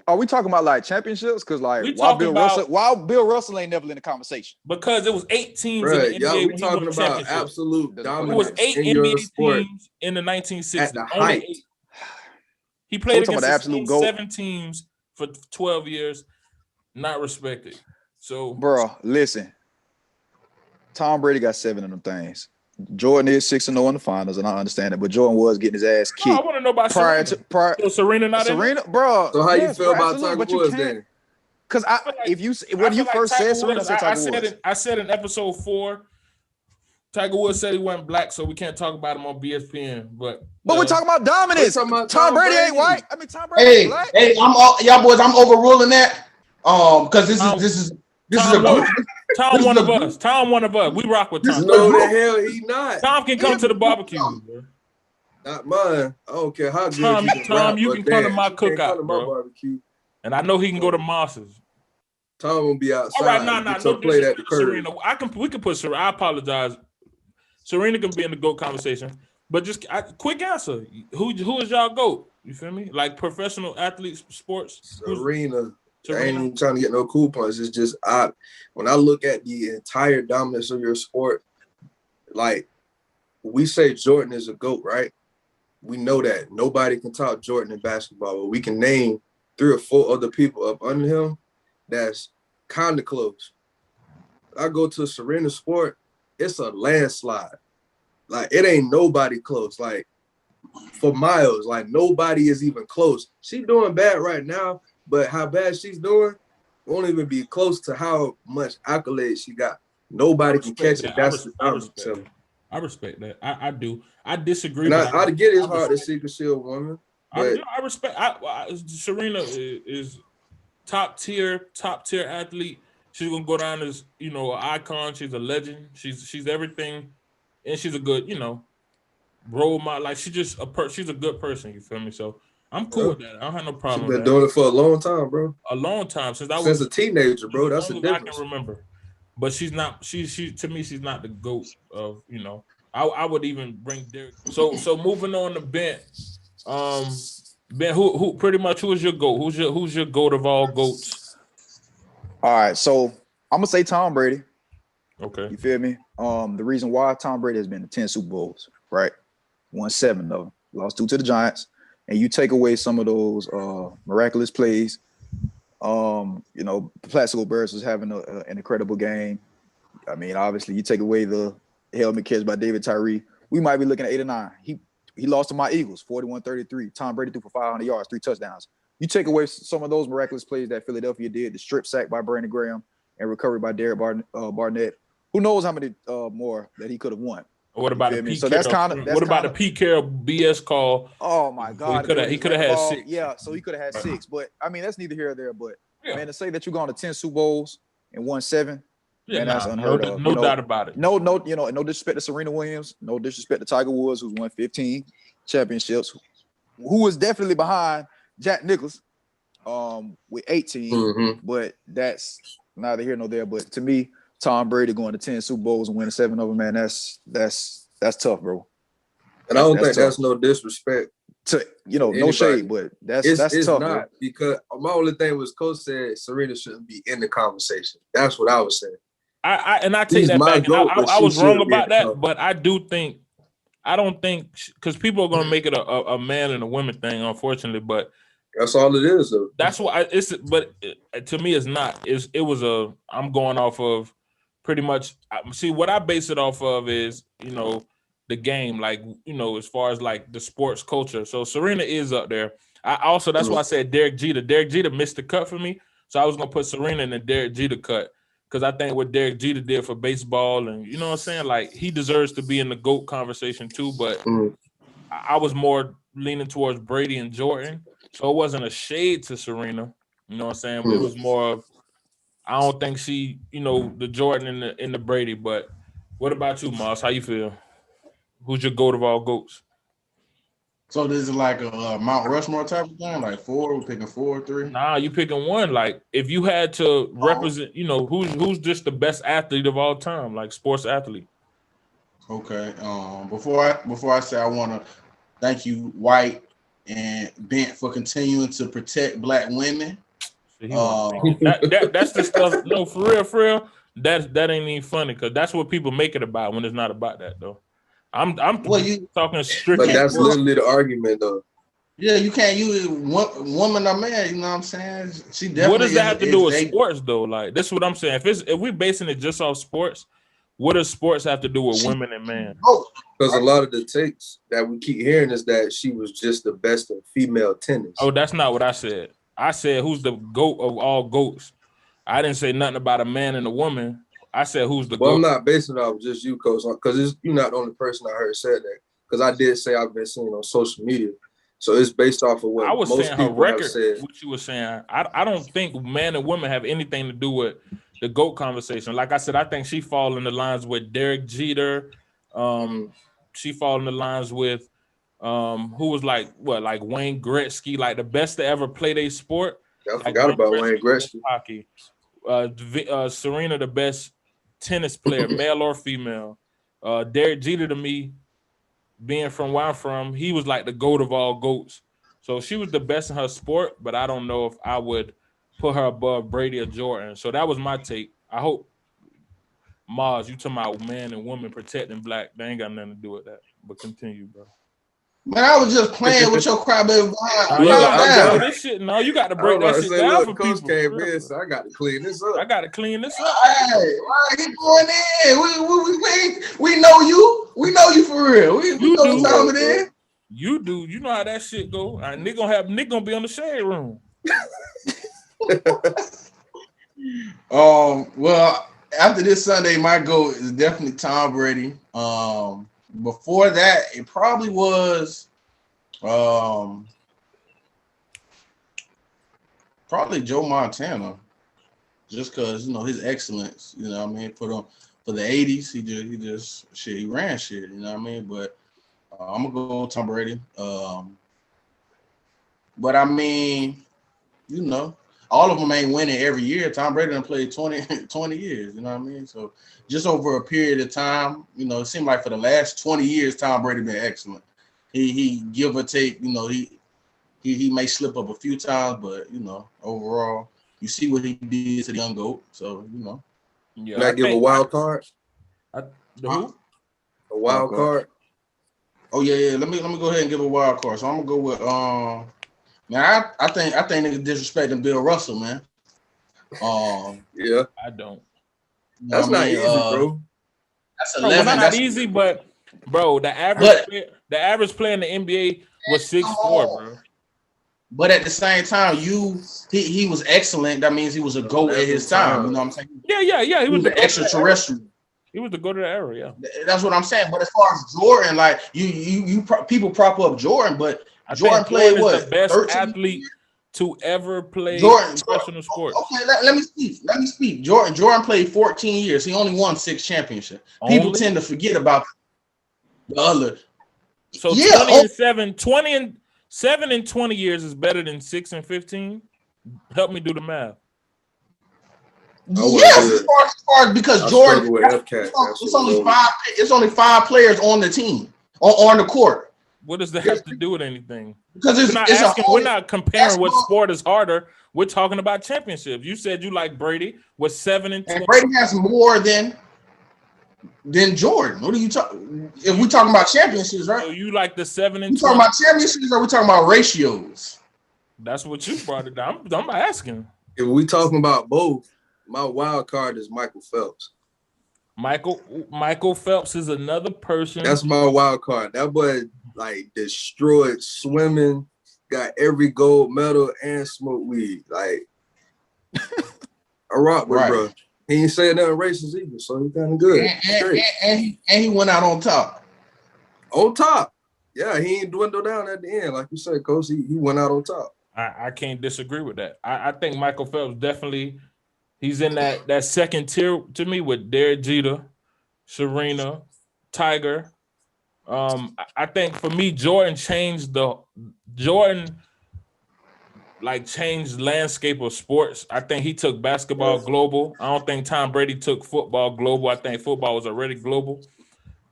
Are we talking about like championships? Because like why Bill Russell ain't never in the conversation? Because it was 8 teams Bruh, in the NBA. we talking about absolute dominance. It was 8 NBA teams in the 1960s. At the height. He played against the absolute GOAT. 7 teams for 12 years, not respected. So, bro, listen. Tom Brady got 7 of them things. Jordan is 6-0 in the finals, and I understand it. But Jordan was getting his ass kicked. I want to know about Serena. So Serena not Serena, bro. So how you feel about Tiger Woods then? Because when you first said Serena, I said in episode 4, Tiger Woods said he wasn't black, so we can't talk about him on BSPN. But we're talking about dominance. Tom Brady ain't white. I mean, Tom Brady ain't black. Hey, y'all boys, I'm overruling that. Because this is a good. Tom one of us. Tom one of us. We rock with Tom. No, the hell he not. Tom can come to the barbecue, bro. Not mine. I don't care how good Tom, you can come to my cookout, bro. Barbecue. And I know he can go to Moss's. Tom will be outside. All right, no play that Serena. We can put Serena. I apologize. Serena can be in the GOAT conversation, but just quick answer: Who is y'all GOAT? You feel me? Like professional athletes, sports. Serena. I ain't even trying to get no cool points. It's just when I look at the entire dominance of your sport, like we say Jordan is a GOAT, right? We know that nobody can top Jordan in basketball, but we can name 3 or 4 other people up under him that's kind of close. I go to Serena Sport, it's a landslide. Like it ain't nobody close. Like for miles, like nobody is even close. She doing bad right now. But how bad she's doing won't even be close to how much accolades she got. Nobody can catch it. That's I respect that. I do. I disagree. I get it's hard to see because she's a woman. I respect. Serena is top tier athlete. She's gonna go down as an icon. She's a legend. She's everything, and she's a good role model. Like she's a good person. You feel me? So. I'm cool with that. I don't have no problem. She's been doing it for a long time, bro. A long time since a teenager, bro. That's the difference. I can remember, but she's not. She to me, she's not the GOAT of I would even bring Derek. So moving on to Ben. Ben, who pretty much who is your GOAT? Who's your GOAT of all GOATs? All right, so I'm gonna say Tom Brady. Okay, you feel me? The reason why Tom Brady has been to 10 Super Bowls, right? Won 7 though, lost 2 to the Giants. And you take away some of those miraculous plays. Plaxico Burress was having an incredible game. I mean, obviously, you take away the helmet catch by David Tyree, we might be looking at 8 or 9. He lost to my Eagles, 41-33. Tom Brady threw for 500 yards, 3 touchdowns. You take away some of those miraculous plays that Philadelphia did, the strip sack by Brandon Graham and recovery by Derek Barnett. Who knows how many more that he could have won? What about the Pete Carroll? What about the Pete Carroll BS call? Oh my God! He could have had 6. Yeah, so he could have had 6. But I mean, that's neither here nor there. But man, to say that you're going to 10 Super Bowls and won 7, man, that's unheard of. No doubt about it. No disrespect to Serena Williams. No disrespect to Tiger Woods, who's won 15 championships. Who was definitely behind Jack Nicklaus, with 18. Mm-hmm. But that's neither here nor there. But to me, Tom Brady going to 10 Super Bowls and winning 7 of them, man, that's tough, bro. And I don't think that's no disrespect to no shade, but that's tough, not, bro. Because my only thing was Coach said Serena shouldn't be in the conversation. That's what I was saying. I take that back. I was wrong about that, but I don't think because people are gonna make it a man and a woman thing, unfortunately, but that's all it is, though. That's why to me it's not. I'm going off of pretty much. See, what I base it off of is the game, like as far as like the sports culture. So Serena is up there. That's why I said Derek Jeter. Derek Jeter missed the cut for me, so I was gonna put Serena in the Derek Jeter cut because I think what Derek Jeter did for baseball, and you know what I'm saying, like he deserves to be in the GOAT conversation too. But I was more leaning towards Brady and Jordan, so it wasn't a shade to Serena. You know what I'm saying? It was more of I don't think she, the Jordan and the Brady. But what about you, Moss? How you feel? Who's your GOAT of all GOATs? So this is like a Mount Rushmore type of thing, like four. We're picking 4 or 3. Nah, you picking one. Like if you had to represent, who's just the best athlete of all time, like sports athlete. Okay. Before I say, I want to thank you, White and Bent, for continuing to protect Black women. That's the stuff. No, for real. That ain't even funny because that's what people make it about when it's not about that though. I'm talking strictly. But that's literally the argument though. Yeah, you can't use woman or man. You know what I'm saying? She definitely. What does that have to do with sports though? Like this is what I'm saying. If we're basing it just off sports, what does sports have to do with women and men? Because a lot of the takes that we keep hearing is that she was just the best in female tennis. Oh, that's not what I said. I said who's the GOAT of all GOATs. I didn't say nothing about a man and a woman. I said who's the GOAT. I'm not basing it off just you, Coach, because you're not the only person I heard said that. Because I did say I've been seeing on social media. So it's based off of what I was most saying. people Her record, have said. what you were saying. I don't think men and women have anything to do with the GOAT conversation. Like I said, I think she fall in the lines with Derek Jeter. She fall in the lines with who was like Wayne Gretzky, like the best to ever play their sport. I forgot about Wayne Gretzky. Hockey. Serena, the best tennis player, male or female. Derek Jeter, to me, being from where I'm from, he was like the GOAT of all GOATs. So she was the best in her sport, but I don't know if I would put her above Brady or Jordan. So that was my take. I hope, Mars, you talking about man and woman protecting Black. They ain't got nothing to do with that. But continue, bro. Man, I was just playing with your crybaby vibe. This shit. No, you got to break that shit down for Coach people. Came in, so I got to clean this up. I got to clean this up. Hey, why he going in? We know you. We know you for real. We know what time it is. You do. You know how that shit go. Nick gonna be on the shade room. Well, after this Sunday, my goal is definitely Tom Brady. Before that, it probably was probably Joe Montana, just because his excellence. You know what I mean? For the 80s, he ran shit. You know what I mean? But I'm gonna go Tom Brady. But I mean, all of them ain't winning every year. Tom Brady done played 20 years, you know what I mean? So just over a period of time, it seemed like for the last 20 years, Tom Brady been excellent. He give or take, he may slip up a few times, but overall, you see what he did to the young GOAT. So, Yeah, can I give a wild card? Who? A wild card? Oh yeah. Let me go ahead and give a wild card. So I'm gonna go with man, I think niggas disrespecting Bill Russell, man. Yeah, I don't. That's not easy, bro. That's 11. That's not easy, but bro, the average player in the NBA was 6'4", bro. But at the same time, he was excellent. That means he was a GOAT at his time. You know what I'm saying? Yeah. He was the extraterrestrial. He was the GOAT of the era. Yeah, that's what I'm saying. But as far as Jordan, like people prop up Jordan, but Jordan played what? The best 13 athlete years? To ever play professional sports. Okay, let me speak. Jordan played 14 years. He only won 6 championships. People tend to forget about the other. So 20 and 20 years is better than 6 and 15. Help me do the math. Yes, as far as because Jordan, it's only 5 players on the team on the court. What does that have to do with anything? Because we're not comparing what sport is harder. We're talking about championships. You said you like Brady with 7 and 20. And Brady has more than Jordan. What are you talking? If we talking about championships, right? So you like the 7 and 20? We talking about championships, or we talking about ratios? That's what you brought it down. I'm asking. If we talking about both, my wild card is Michael Phelps. Michael Phelps is another person. That's my wild card. That boy destroyed swimming got every gold medal and smoke weed. Like, I rock with bro. He ain't saying nothing racist either, so he kind of good. And he went out on top. On top. Yeah, he ain't dwindled down at the end. Like you said, Coach, he went out on top. I can't disagree with that. I think Michael Phelps definitely, he's in that second tier to me with Derek Jeter, Serena, Tiger. I think for me, Jordan changed the landscape of sports. I think he took basketball global. I don't think Tom Brady took football global. I think football was already global.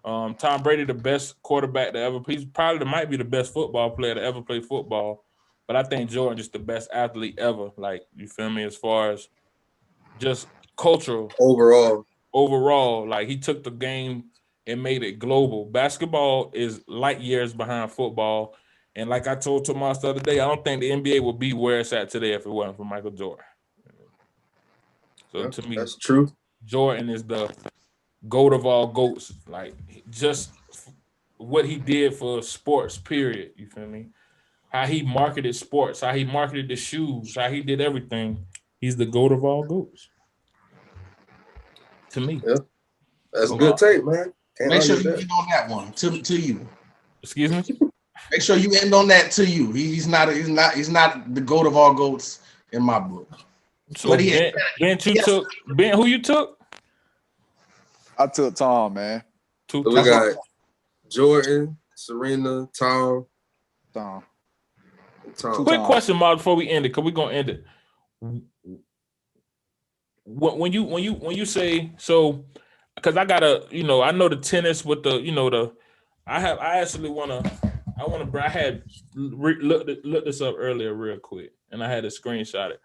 Tom Brady, the best quarterback to ever. He's probably might be the best football player to ever play football. But I think Jordan just the best athlete ever. Like, you feel me? As far as just cultural overall, like he took the game and made it global. Basketball is light years behind football. And like I told Tomas the other day, I don't think the NBA would be where it's at today if it wasn't for Michael Jordan. So to me, that's true. Jordan is the GOAT of all GOATs. Like, just what he did for sports, period. You feel me? How he marketed sports, how he marketed the shoes, how he did everything. He's the GOAT of all GOATs. To me. Yeah. That's a good take, man. Make sure you end on that one. To you. Excuse me? Make sure you end on that to you. He's not the GOAT of all GOATs in my book. So Ben, who you took? I took Tom, man. So we got Jordan, Serena, Tom. Quick question, Mark, before we end it, because we're gonna end it. When you say so, because I gotta, I know the tennis with the, I had looked this up earlier real quick, and I had to screenshot it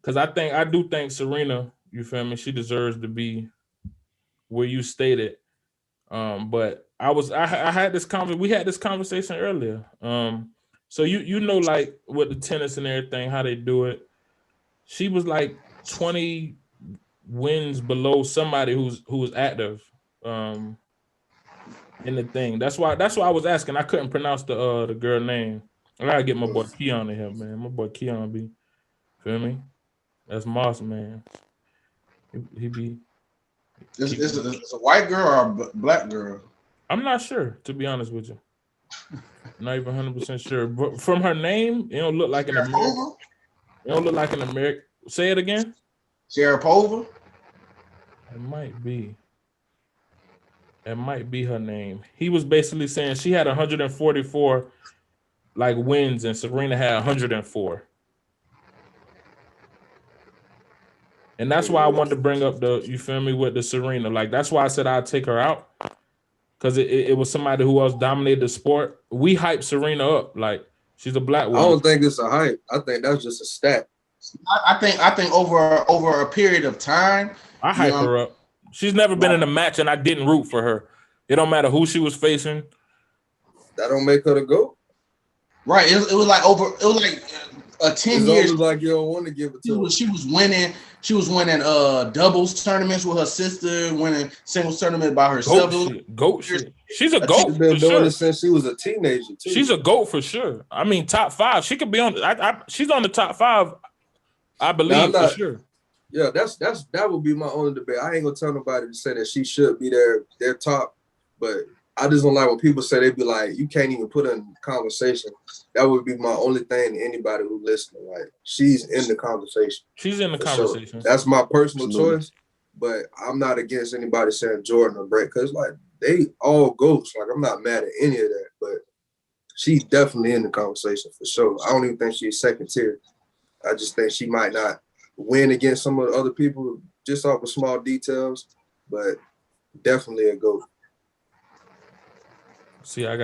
because I do think Serena, you feel me, she deserves to be where you stated. But I had this we had this conversation earlier. So you know, like with the tennis and everything, how they do it. She was like 20 wins below somebody who was active in the thing. That's why I was asking. I couldn't pronounce the girl name. I gotta get my boy Keon in here, man. My boy Keon be, feel me? That's Moss, man. He be. It's a white girl or a black girl? I'm not sure, to be honest with you. Not even 100% sure. But from her name, it don't look like an American. It don't look like an American. Say it again. Sharapova? It might be. It might be her name. He was basically saying she had 144 like wins and Serena had 104. And that's why I wanted to bring up you feel me, with the Serena. Like, that's why I said I'd take her out. Because it was somebody who else dominated the sport. We hype Serena up. Like, she's a black woman. I don't think it's a hype. I think that's just a stat. I think over a period of time, I hype her up. She's never been in a match and I didn't root for her. It don't matter who she was facing. That don't make her the GOAT. Right. It was like a 10 years. It like you don't want to give it to her. She was winning. She was winning doubles tournaments with her sister, winning singles tournament by herself. Goat shit. She's a GOAT. She's been doing it since she was a teenager too. She's a GOAT for sure. I mean, top 5. She could be on. She's on the top 5. I believe for sure. Yeah, that would be my only debate. I ain't gonna tell nobody to say that she should be their top, but I just don't like when people say they be like, you can't even put her in conversation. That would be my only thing to anybody who listening. Like, she's in the conversation. She's in the conversation. Sure. That's my personal choice, but I'm not against anybody saying Jordan or Brett, because like they all GOATs. Like, I'm not mad at any of that, but she's definitely in the conversation for sure. I don't even think she's second tier. I just think she might not win against some of the other people just off of small details, but definitely a GOAT. See, I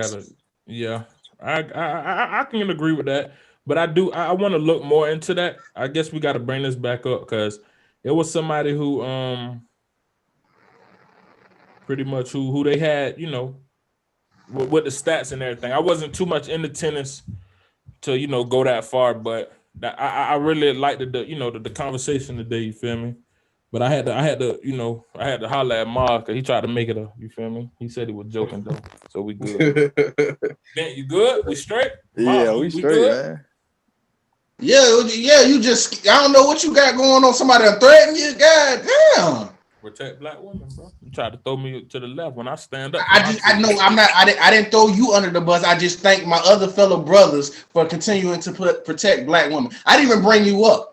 can agree with that, but I want to look more into that. I guess we got to bring this back up because it was somebody who pretty much who they had, with the stats and everything. I wasn't too much into tennis to go that far, but I really liked the conversation today. You feel me? But I had to holler at Mars because he tried to make it a. You feel me? He said he was joking though, so we good. Ben, you good? We straight? Yeah, Mars, we straight, good? man. Yeah. You just I don't know what you got going on. Somebody threaten you? God damn. Protect black women, bro. You tried to throw me to the left when I stand up. I didn't throw you under the bus. I just thank my other fellow brothers for continuing to protect black women. I didn't even bring you up.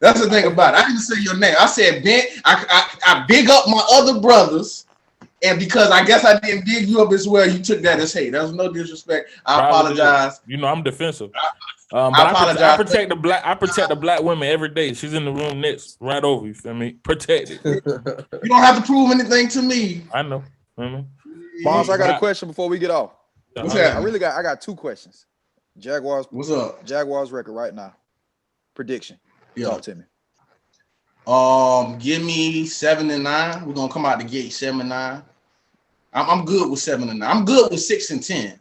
That's the thing about it. I didn't say your name. I said Ben. I big up my other brothers, and because I guess I didn't big you up as well, you took that as hate. That was no disrespect. I apologize. You know I'm defensive. I But apologize. I protect the black women every day. She's in the room next, right over. You feel me? Protect it. You don't have to prove anything to me. I know. Boss, I got a question before we get off. What's that? I got 2 questions. Jaguars. What's up? Jaguars record right now. Prediction. Yeah. Talk to me. Give me 7-9. We're gonna come out the gate 7-9. I'm good with 7-9. I'm good with 6-10.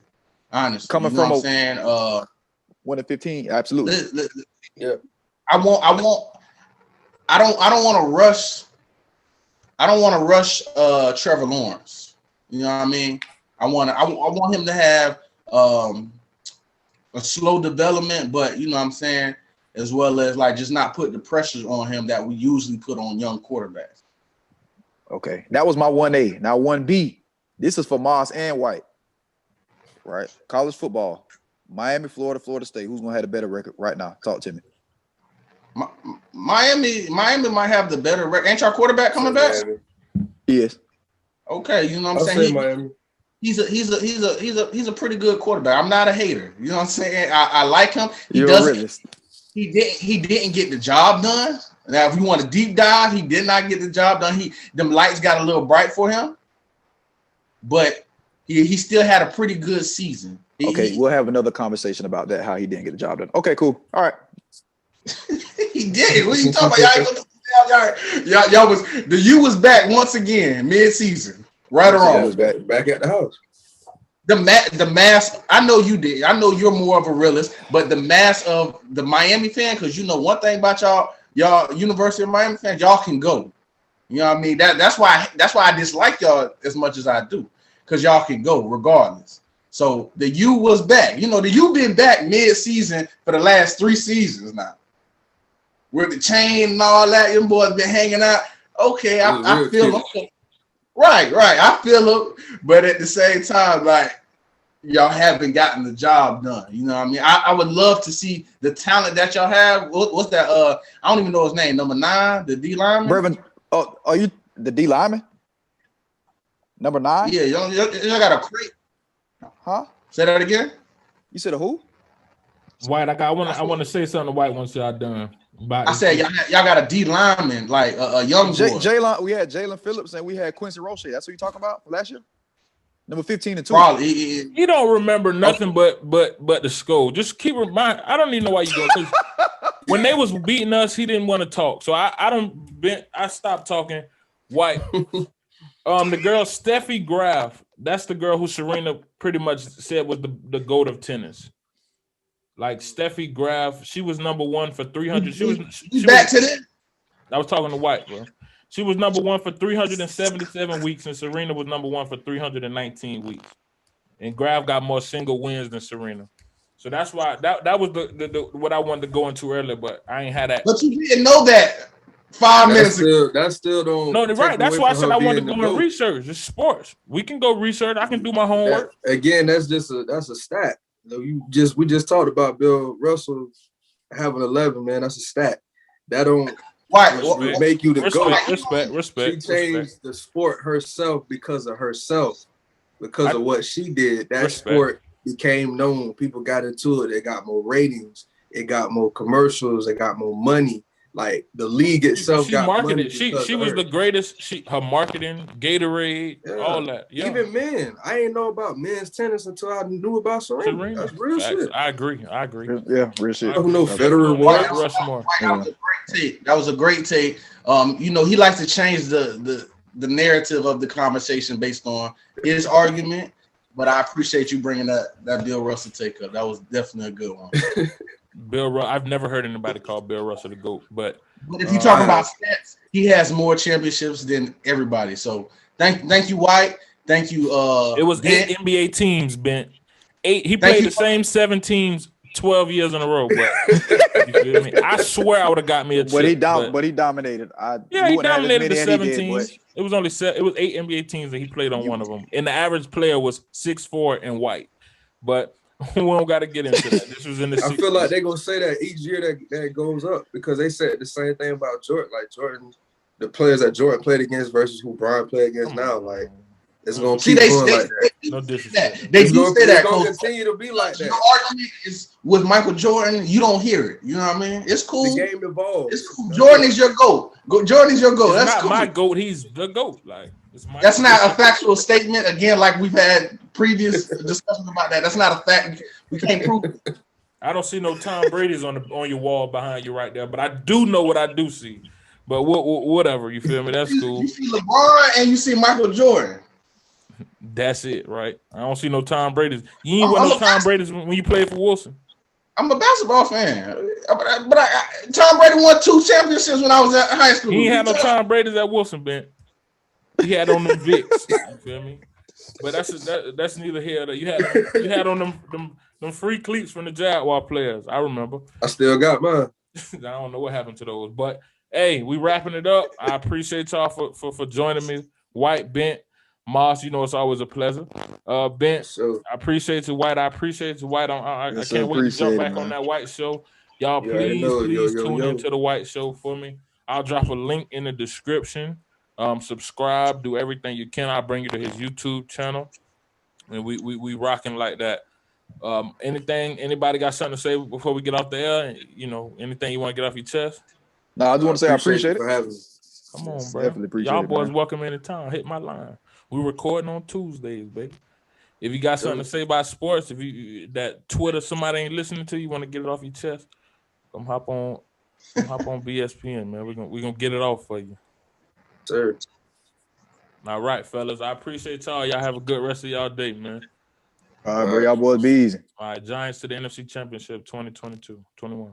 Honestly, Coming you know from what I'm saying, 1-15, absolutely. Yeah. I don't want to rush. I don't want to rush Trevor Lawrence. You know what I mean? I want him to have a slow development, but you know what I'm saying, as well as like just not put the pressures on him that we usually put on young quarterbacks. Okay, that was my 1A. Now 1B. This is for Moss and White. Right? College football. Miami, Florida, Florida State. Who's gonna have a better record right now? Talk to me. Miami might have the better record. Ain't your quarterback coming back? Yes. Okay, you know what I'm saying. Miami. He's a pretty good quarterback. I'm not a hater. You know what I'm saying. I like him. He didn't get the job done. Now, if you want a deep dive, he did not get the job done. Them lights got a little bright for him, but he still had a pretty good season. We'll have another conversation about that. How he didn't get the job done. Okay, cool. All right. He did. What are you talking about? Y'all was back once again mid-season, right or wrong. Was back at the house. The mass. I know you did. I know you're more of a realist, but the mass of the Miami fan, because you know one thing about y'all University of Miami fans, y'all can go. You know what I mean? That's why I dislike y'all as much as I do, because y'all can go regardless. So the U was back. You know, the U been back mid-season for the last 3 seasons now. With the chain and all that, them boys been hanging out. Okay, I feel them. Right. I feel them, but at the same time, like y'all haven't gotten the job done. You know what I mean? I would love to see the talent that y'all have. What's that? I don't even know his name. Number 9, the D lineman. Brevin, are you the D lineman? Number 9? Yeah, y'all got a great. Huh? Say that again. You said a who? White. I want to say something to White once y'all done. I said y'all got a D lineman, like a young boy. Jalen. We had Jalen Phillips and we had Quincy Roche. That's what you talking about last year. Number 15 and 2. Probably. You don't remember nothing but the skull. Just keep in mind. I don't even know why you go, because when they was beating us, he didn't want to talk. So I stopped talking. White. The girl Steffi Graf. That's the girl who Serena pretty much said was the GOAT of tennis. Like Steffi Graf, she was number 1 for 300. She was back to that. I was talking to White, bro. She was number 1 for 377 weeks, and Serena was number 1 for 319 weeks. And Graf got more single wins than Serena. So that's why that was the what I wanted to go into earlier, but I ain't had that. But you didn't know that 5 minutes ago. That still don't. No, right. That's why I said I wanted to go and research. It's sports. We can go research. I can do my homework. Again, that's a stat. We just talked about Bill Russell having 11, man. That's a stat. That don't make you the GOAT. Respect. She changed the sport herself because of herself, because of what she did. That sport became known. People got into it. It got more ratings. It got more commercials. It got more money. Like the league itself got marketed. She was the greatest. Her marketing, Gatorade, all that. Yeah. Even men. I didn't know about men's tennis until I knew about Serena. That's real shit. I agree. Yeah, real shit. I don't know Federer Rushmore. That was a great take. You know, he likes to change the narrative of the conversation based on his argument. But I appreciate you bringing that Bill Russell take up. That was definitely a good one. I've never heard anybody call Bill Russell the GOAT, but if you talk about stats, he has more championships than everybody. So thank you, White. Thank you. It was Ben. 8 NBA teams, Ben. 8. He played the same 7 teams 12 years in a row, but you feel me? I swear I would have got me a chip. But he dominated. He dominated the 7 did, teams. It was only 7. It was 8 NBA teams, and he played on one of them. And the average player was 6'4" and white. But we don't got to get into that. This was in the 60s. I feel like they're gonna say that each year that goes up because they said the same thing about Jordan. Like Jordan, the players that Jordan played against versus who Brian played against now. Like it's gonna keep going like that. No disrespect. They do say that. It's gonna continue to be like that. Your argument is with Michael Jordan. You don't hear it. You know what I mean? It's cool. The game evolves. It's cool. Jordan is your GOAT. Jordan is your GOAT. It's That's not cool. my GOAT. He's the GOAT. Like that's not a factual statement. Again, like we've had previous discussions about that. That's not a fact. We can't prove it. I don't see no Tom Brady's on your wall behind you right there, but I do know what I do see. But whatever, you feel me? That's cool. You see LeBron and you see Michael Jordan. That's it, right? I don't see no Tom Brady's. You ain't want no Tom Brady's when you played for Wilson. I'm a basketball fan, but Tom Brady won 2 championships when I was at high school. He ain't had no Tom Brady's at Wilson, Ben. He had on them Vicks. You feel me? But that's neither here nor there. You had on them free cleats from the Jaguar players. I remember. I still got mine. I don't know what happened to those, but hey, we wrapping it up. I appreciate y'all for joining me, White, Bent, Moss. You know it's always a pleasure. Bent, So, I appreciate you, White. I appreciate you, White. I can't wait to jump back on that White show. Y'all, please tune into the White Show for me. I'll drop a link in the description. Subscribe, do everything you can. I'll bring you to his YouTube channel, and we rocking like that. Anybody got something to say before we get off the air? You know, anything you want to get off your chest? No, I just want to say I appreciate it. For having me. Come on, bro. Definitely appreciate Y'all it, boys man. welcome anytime. Hit my line. We recording on Tuesdays, baby. If you got something to say about sports, if you that Twitter somebody ain't listening to, you want to get it off your chest, come hop on BSPN, man. We're gonna get it off for you. Sir. All right, fellas. I appreciate y'all. Y'all have a good rest of y'all day, man. All right, bro. Y'all boys be easy. All right, Giants to the NFC Championship 2022-21.